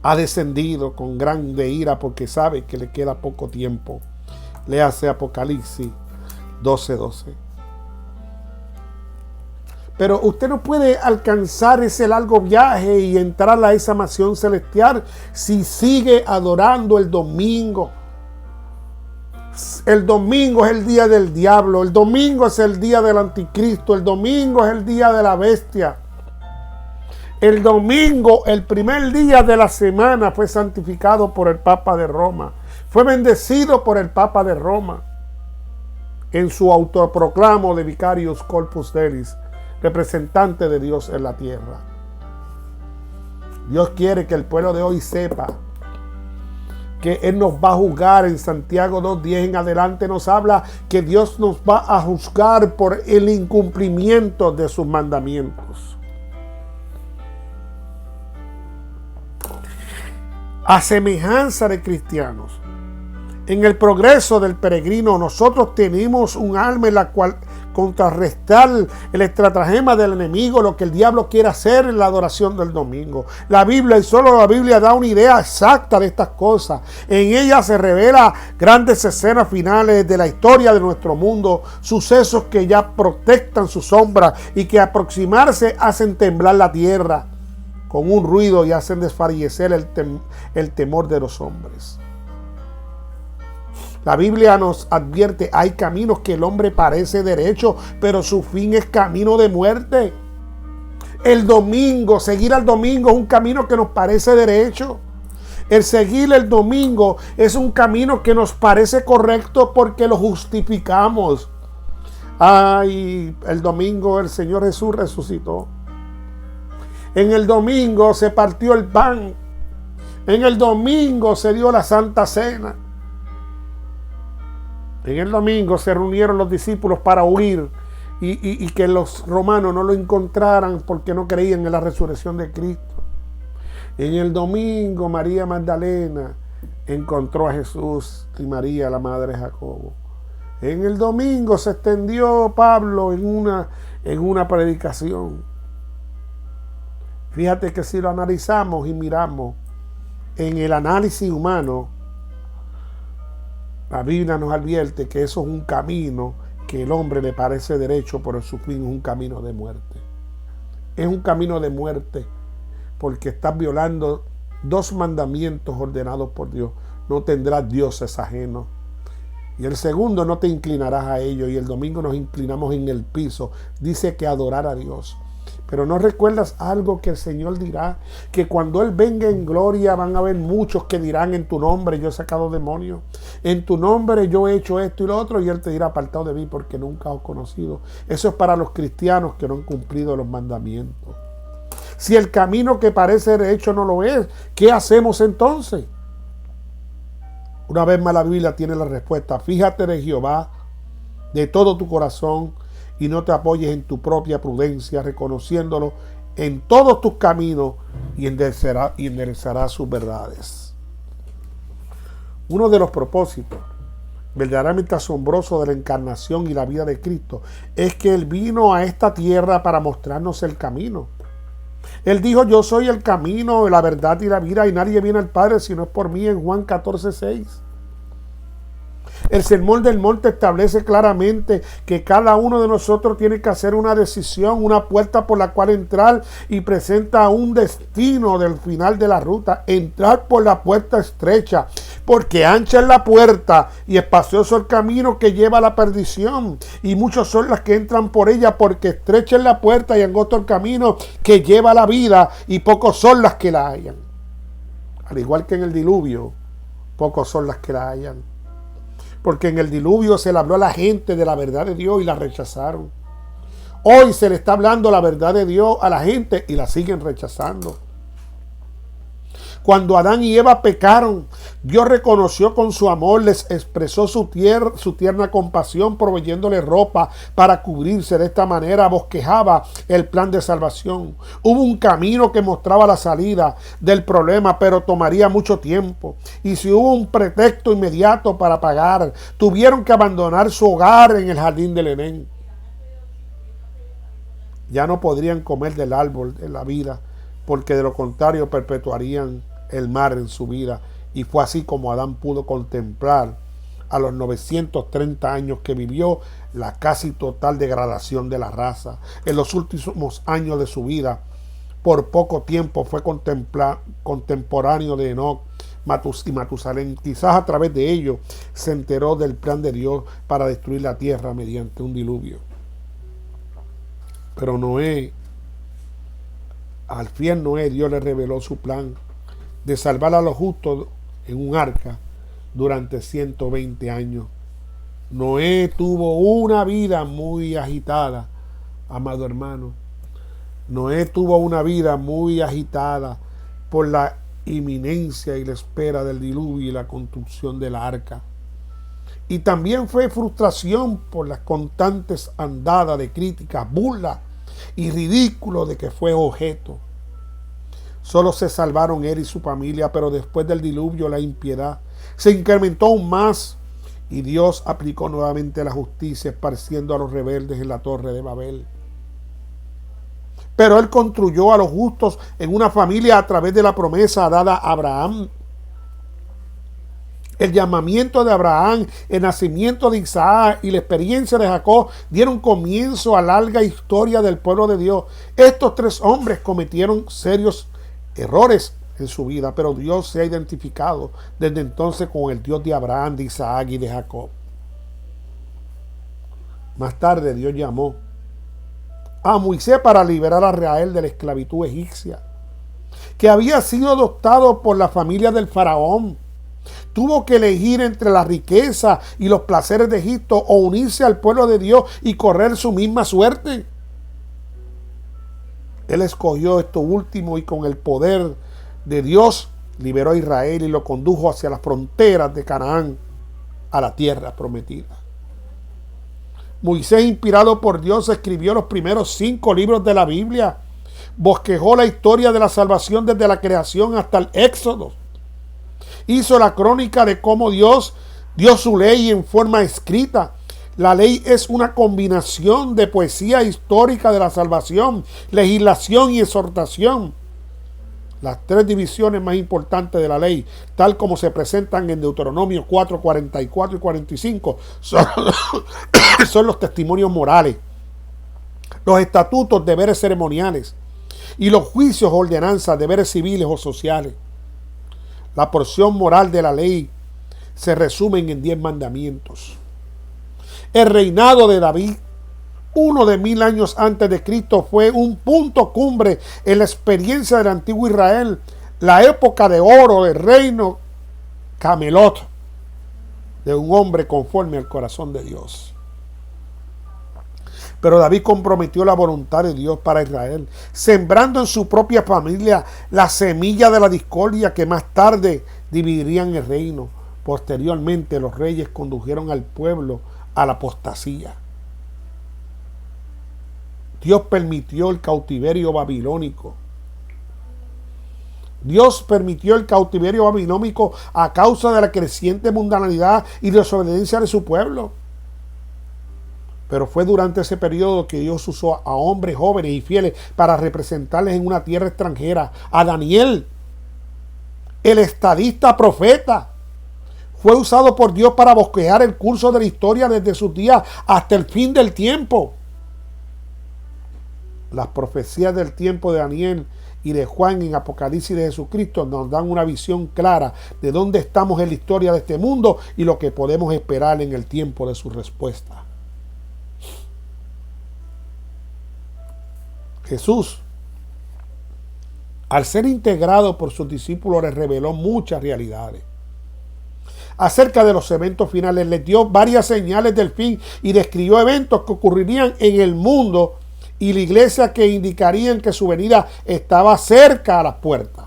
ha descendido con grande ira porque sabe que le queda poco tiempo. Léase Apocalipsis 12:12. Pero usted no puede alcanzar ese largo viaje y entrar a esa mansión celestial si sigue adorando el domingo. El domingo es el día del diablo. El domingo es el día del anticristo. El domingo es el día de la bestia. El domingo, el primer día de la semana, fue santificado por el Papa de Roma. Fue bendecido por el Papa de Roma en su autoproclamo de Vicarius Corpus Delis, representante de Dios en la tierra. Dios quiere que el pueblo de hoy sepa que Él nos va a juzgar. En Santiago 2:10 en adelante nos habla que Dios nos va a juzgar por el incumplimiento de sus mandamientos. A semejanza de cristianos, en el progreso del peregrino, nosotros tenemos un alma en la cual contrarrestar el estratagema del enemigo, lo que el diablo quiere hacer en la adoración del domingo. La Biblia, y solo la Biblia, da una idea exacta de estas cosas. En ella se revela grandes escenas finales de la historia de nuestro mundo, sucesos que ya protestan su sombra y que aproximarse hacen temblar la tierra con un ruido y hacen desfallecer el temor de los hombres. La Biblia nos advierte, hay caminos que el hombre parece derecho, pero su fin es camino de muerte. El domingo, seguir al domingo es un camino que nos parece derecho. El seguir el domingo es un camino que nos parece correcto porque lo justificamos. Ay, el domingo el Señor Jesús resucitó. En el domingo se partió el pan. En el domingo se dio la Santa Cena. En el domingo se reunieron los discípulos para huir y que los romanos no lo encontraran porque no creían en la resurrección de Cristo. En el domingo María Magdalena encontró a Jesús y María, la madre de Jacobo. En el domingo se extendió Pablo en una predicación. Fíjate que si lo analizamos y miramos en el análisis humano, la Biblia nos advierte que eso es un camino que el hombre le parece derecho, pero su fin es un camino de muerte. Es un camino de muerte porque estás violando dos mandamientos ordenados por Dios. No tendrás dioses ajenos. Y el segundo, no te inclinarás a ellos. Y el domingo nos inclinamos en el piso. Dice que adorar a Dios. Pero ¿no recuerdas algo que el Señor dirá? Que cuando Él venga en gloria van a haber muchos que dirán: en tu nombre yo he sacado demonios, en tu nombre yo he hecho esto y lo otro, y Él te dirá: apartado de mí porque nunca os he conocido. Eso es para los cristianos que no han cumplido los mandamientos. Si el camino que parece derecho no lo es, ¿qué hacemos entonces? Una vez más la Biblia tiene la respuesta: fíjate de Jehová de todo tu corazón y no te apoyes en tu propia prudencia, reconociéndolo en todos tus caminos, y enderezará sus verdades. Uno de los propósitos verdaderamente asombrosos de la encarnación y la vida de Cristo es que Él vino a esta tierra para mostrarnos el camino. Él dijo: yo soy el camino, la verdad y la vida, y nadie viene al Padre si no es por mí, en Juan 14:6. El Sermón del Monte establece claramente que cada uno de nosotros tiene que hacer una decisión, una puerta por la cual entrar, y presenta un destino del final de la ruta: entrar por la puerta estrecha, porque ancha es la puerta y espacioso el camino que lleva a la perdición, y muchos son las que entran por ella, porque estrecha es la puerta y angosto el camino que lleva a la vida, y pocos son las que la hallan. Al igual que en el diluvio, pocos son las que la hallan. Porque en el diluvio se le habló a la gente de la verdad de Dios y la rechazaron. Hoy se le está hablando la verdad de Dios a la gente y la siguen rechazando. Cuando Adán y Eva pecaron, Dios reconoció con su amor, les expresó su tierna compasión, proveyéndole ropa para cubrirse. De esta manera bosquejaba el plan de salvación. Hubo un camino que mostraba la salida del problema, pero tomaría mucho tiempo. Y si hubo un pretexto inmediato para pagar, tuvieron que abandonar su hogar en el jardín del Edén. Ya no podrían comer del árbol de la vida, porque de lo contrario perpetuarían el mar en su vida. Y fue así como Adán pudo contemplar a los 930 años que vivió la casi total degradación de la raza. En los últimos años de su vida, por poco tiempo fue contemporáneo de Enoc y Matusalén. Quizás a través de ello se enteró del plan de Dios para destruir la tierra mediante un diluvio. Pero al fiel Noé, Dios le reveló su plan de salvar a los justos en un arca durante 120 años. Noé tuvo una vida muy agitada, amado hermano. Noé tuvo una vida muy agitada por la inminencia y la espera del diluvio y la construcción de la arca. Y también fue frustración por las constantes andadas de críticas, burlas y ridículo de que fue objeto. Solo se salvaron él y su familia, pero después del diluvio la impiedad se incrementó aún más y Dios aplicó nuevamente la justicia esparciendo a los rebeldes en la torre de Babel. Pero él construyó a los justos en una familia a través de la promesa dada a Abraham. El llamamiento de Abraham, el nacimiento de Isaac y la experiencia de Jacob dieron comienzo a la larga historia del pueblo de Dios. Estos tres hombres cometieron serios errores en su vida, pero Dios se ha identificado desde entonces con el Dios de Abraham, de Isaac y de Jacob. Más tarde Dios llamó a Moisés para liberar a Israel de la esclavitud egipcia, que había sido adoptado por la familia del faraón. Tuvo que elegir entre la riqueza y los placeres de Egipto o unirse al pueblo de Dios y correr su misma suerte. Él escogió esto último y con el poder de Dios liberó a Israel y lo condujo hacia las fronteras de Canaán, a la tierra prometida. Moisés, inspirado por Dios, escribió los primeros 5 libros de la Biblia. Bosquejó la historia de la salvación desde la creación hasta el Éxodo. Hizo la crónica de cómo Dios dio su ley en forma escrita. La ley es una combinación de poesía histórica de la salvación, legislación y exhortación. Las 3 divisiones más importantes de la ley, tal como se presentan en Deuteronomio 4, 44 y 45, son los testimonios morales, los estatutos, deberes ceremoniales y los juicios o ordenanzas, deberes civiles o sociales. La porción moral de la ley se resume en 10 mandamientos. El reinado de David, uno de 1000 años antes de Cristo, fue un punto cumbre en la experiencia del antiguo Israel, la época de oro del reino Camelot, de un hombre conforme al corazón de Dios. Pero David comprometió la voluntad de Dios para Israel, sembrando en su propia familia la semilla de la discordia que más tarde dividirían el reino. Posteriormente, los reyes condujeron al pueblo a la apostasía. Dios permitió el cautiverio babilónico. Dios permitió el cautiverio babilónico a causa de la creciente mundanalidad y desobediencia de su pueblo. Pero fue durante ese periodo que Dios usó a hombres jóvenes y fieles para representarles en una tierra extranjera. A Daniel, el estadista profeta, fue usado por Dios para bosquejar el curso de la historia desde sus días hasta el fin del tiempo. Las profecías del tiempo de Daniel y de Juan en Apocalipsis de Jesucristo nos dan una visión clara de dónde estamos en la historia de este mundo y lo que podemos esperar en el tiempo de su respuesta. Jesús, al ser integrado por sus discípulos, les reveló muchas realidades acerca de los eventos finales. Les dio varias señales del fin y describió eventos que ocurrirían en el mundo y la iglesia que indicarían que su venida estaba cerca a las puertas.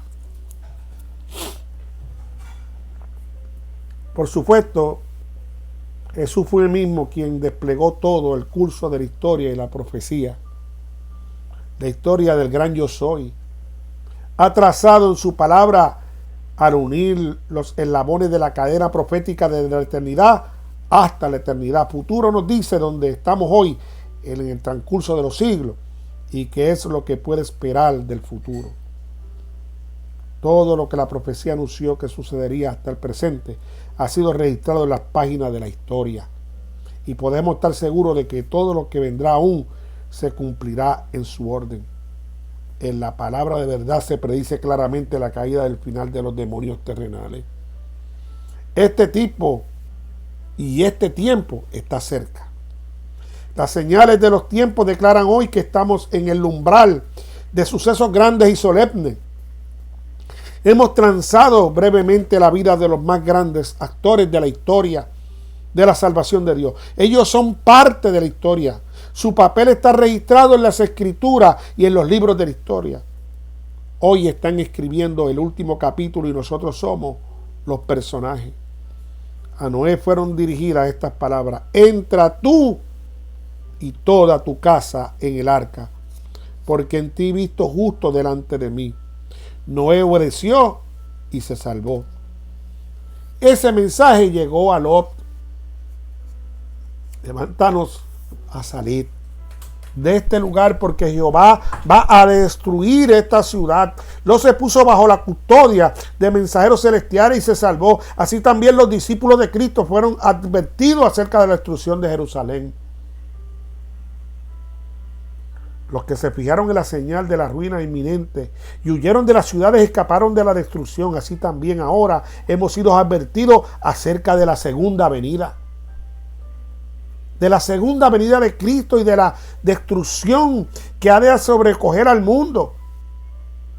Por supuesto, Jesús fue el mismo quien desplegó todo el curso de la historia y la profecía. La historia del gran yo soy. Ha trazado en su palabra al unir los eslabones de la cadena profética desde la eternidad hasta la eternidad. Futuro nos dice dónde estamos hoy en el transcurso de los siglos y qué es lo que puede esperar del futuro. Todo lo que la profecía anunció que sucedería hasta el presente ha sido registrado en las páginas de la historia. Y podemos estar seguros de que todo lo que vendrá aún se cumplirá en su orden. En la palabra de verdad se predice claramente la caída del final de los demonios terrenales. Este tipo y este tiempo está cerca. Las señales de los tiempos declaran hoy que estamos en el umbral de sucesos grandes y solemnes. Hemos transado brevemente la vida de los más grandes actores de la historia de la salvación de Dios. Ellos son parte de la historia. Su papel está registrado en las escrituras y en los libros de la historia. Hoy están escribiendo el último capítulo y nosotros somos los personajes. A Noé fueron dirigidas estas palabras: entra tú y toda tu casa en el arca, porque en ti he visto justo delante de mí. Noé obedeció y se salvó. Ese mensaje llegó a Lot. Levántanos a salir de este lugar, porque Jehová va a destruir esta ciudad. Lot se puso bajo la custodia de mensajeros celestiales y se salvó. Así también los discípulos de Cristo fueron advertidos acerca de la destrucción de Jerusalén. Los que se fijaron en la señal de la ruina inminente y huyeron de las ciudades escaparon de la destrucción. Así también ahora hemos sido advertidos acerca de la segunda venida. De la segunda venida de Cristo y de la destrucción que ha de sobrecoger al mundo.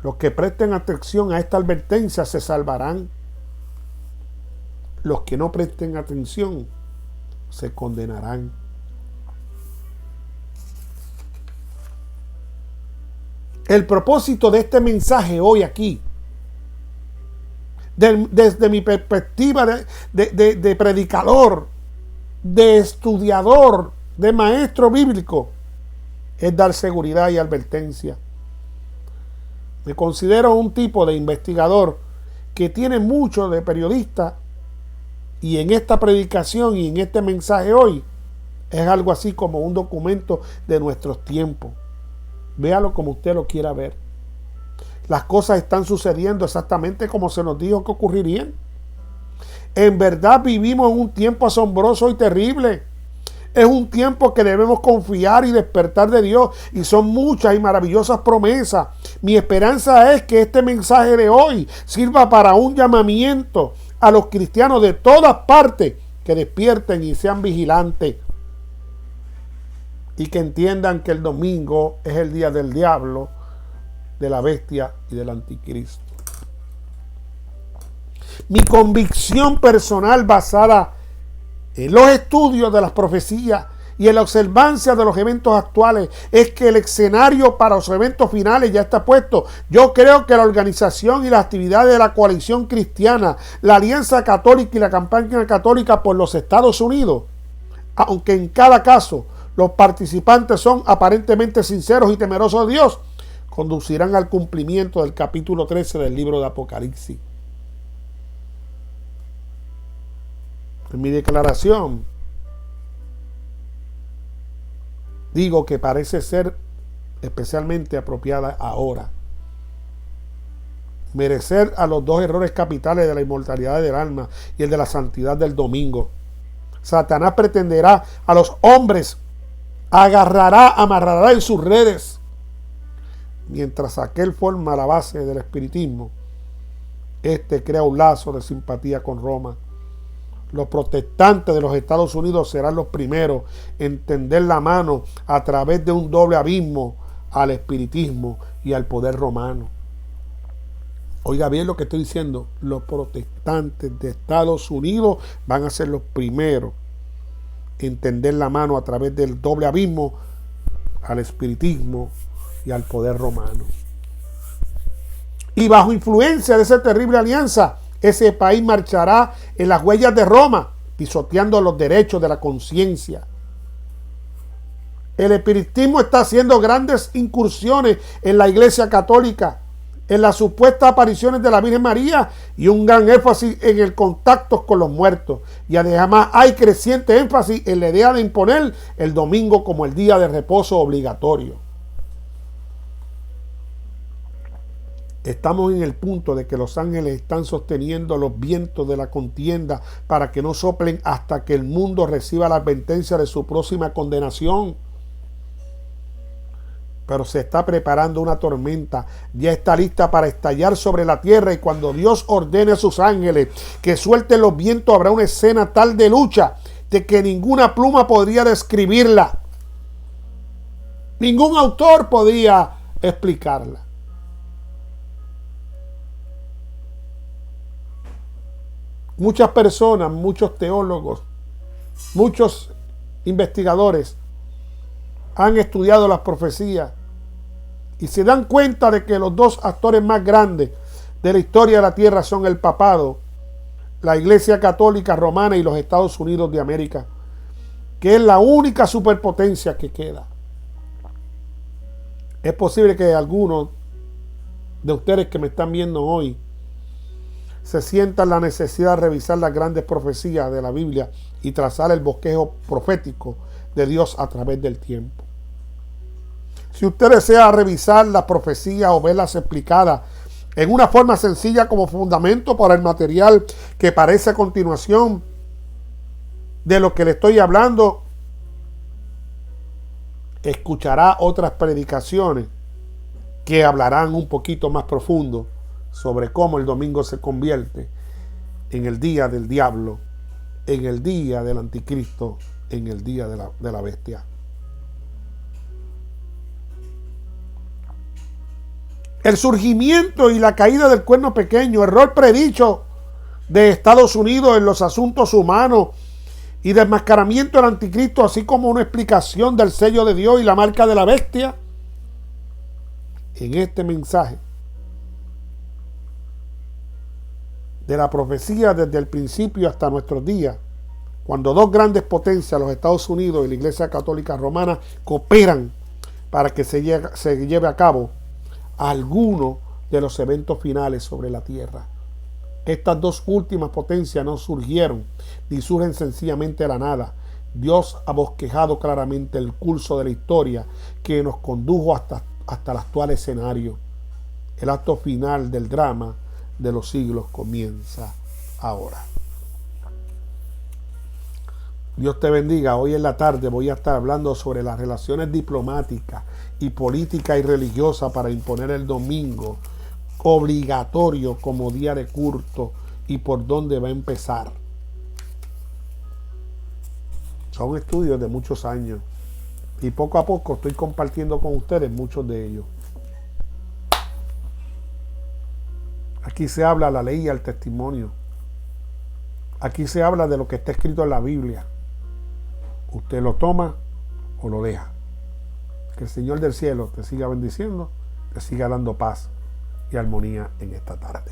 Los que presten atención a esta advertencia se salvarán. Los que no presten atención se condenarán. El propósito de este mensaje hoy aquí, desde mi perspectiva de predicador, de estudiador, de maestro bíblico, es dar seguridad y advertencia. Me considero un tipo de investigador que tiene mucho de periodista, y en esta predicación y en este mensaje hoy es algo así como un documento de nuestros tiempos. Véalo como usted lo quiera ver. Las cosas están sucediendo exactamente como se nos dijo que ocurrirían. En verdad vivimos en un tiempo asombroso y terrible. Es un tiempo que debemos confiar y despertar de Dios, y son muchas y maravillosas promesas. Mi esperanza es que este mensaje de hoy sirva para un llamamiento a los cristianos de todas partes que despierten y sean vigilantes, y que entiendan que el domingo es el día del diablo, de la bestia y del anticristo. Mi convicción personal, basada en los estudios de las profecías y en la observancia de los eventos actuales, es que el escenario para los eventos finales ya está puesto. Yo creo que la organización y las actividades de la coalición cristiana, la Alianza Católica y la campaña católica por los Estados Unidos, aunque en cada caso los participantes son aparentemente sinceros y temerosos de Dios, conducirán al cumplimiento del capítulo 13 del libro de Apocalipsis. En mi declaración digo que parece ser especialmente apropiada ahora. Merecer a los dos errores capitales de la inmortalidad del alma y el de la santidad del domingo. Satanás pretenderá a los hombres, amarrará en sus redes, mientras aquel forma la base del espiritismo. Este crea un lazo de simpatía con Roma. Los protestantes de los Estados Unidos serán los primeros en tender la mano a través de un doble abismo al espiritismo y al poder romano. Oiga bien lo que estoy diciendo. Los protestantes de Estados Unidos van a ser los primeros en tender la mano a través del doble abismo al espiritismo y al poder romano. Y bajo influencia de esa terrible alianza, ese país marchará en las huellas de Roma, pisoteando los derechos de la conciencia. El espiritismo está haciendo grandes incursiones en la Iglesia Católica, en las supuestas apariciones de la Virgen María, y un gran énfasis en el contacto con los muertos. Y además hay creciente énfasis en la idea de imponer el domingo como el día de reposo obligatorio. Estamos en el punto de que los ángeles están sosteniendo los vientos de la contienda para que no soplen hasta que el mundo reciba la advertencia de su próxima condenación. Pero se está preparando una tormenta, ya está lista para estallar sobre la tierra, y cuando Dios ordene a sus ángeles que suelten los vientos, habrá una escena tal de lucha de que ninguna pluma podría describirla. Ningún autor podía explicarla. Muchas personas, muchos teólogos, muchos investigadores han estudiado las profecías y se dan cuenta de que los dos actores más grandes de la historia de la tierra son el papado, la Iglesia Católica Romana y los Estados Unidos de América, que es la única superpotencia que queda. Es posible que algunos de ustedes que me están viendo hoy se sientan la necesidad de revisar las grandes profecías de la Biblia y trazar el bosquejo profético de Dios a través del tiempo. Si usted desea revisar las profecías o verlas explicadas en una forma sencilla como fundamento para el material que parece a continuación de lo que le estoy hablando, escuchará otras predicaciones que hablarán un poquito más profundo sobre cómo el domingo se convierte en el día del diablo, en el día del anticristo, en el día de la bestia. El surgimiento y la caída del cuerno pequeño, error predicho de Estados Unidos en los asuntos humanos y desmascaramiento del anticristo, así como una explicación del sello de Dios y la marca de la bestia. En este mensaje de la profecía desde el principio hasta nuestros días, cuando dos grandes potencias, los Estados Unidos y la Iglesia Católica Romana, cooperan para que se lleve a cabo alguno de los eventos finales sobre la tierra. Estas dos últimas potencias no surgieron ni surgen sencillamente de la nada. Dios ha bosquejado claramente el curso de la historia que nos condujo hasta el actual escenario. El acto final del drama de los siglos comienza ahora. Dios te bendiga. Hoy en la tarde voy a estar hablando sobre las relaciones diplomáticas y políticas y religiosas para imponer el domingo obligatorio como día de culto y por dónde va a empezar. Son estudios de muchos años y poco a poco estoy compartiendo con ustedes muchos de ellos. Aquí se habla la ley y el testimonio. Aquí se habla de lo que está escrito en la Biblia. Usted lo toma o lo deja. Que el Señor del cielo te siga bendiciendo, te siga dando paz y armonía en esta tarde.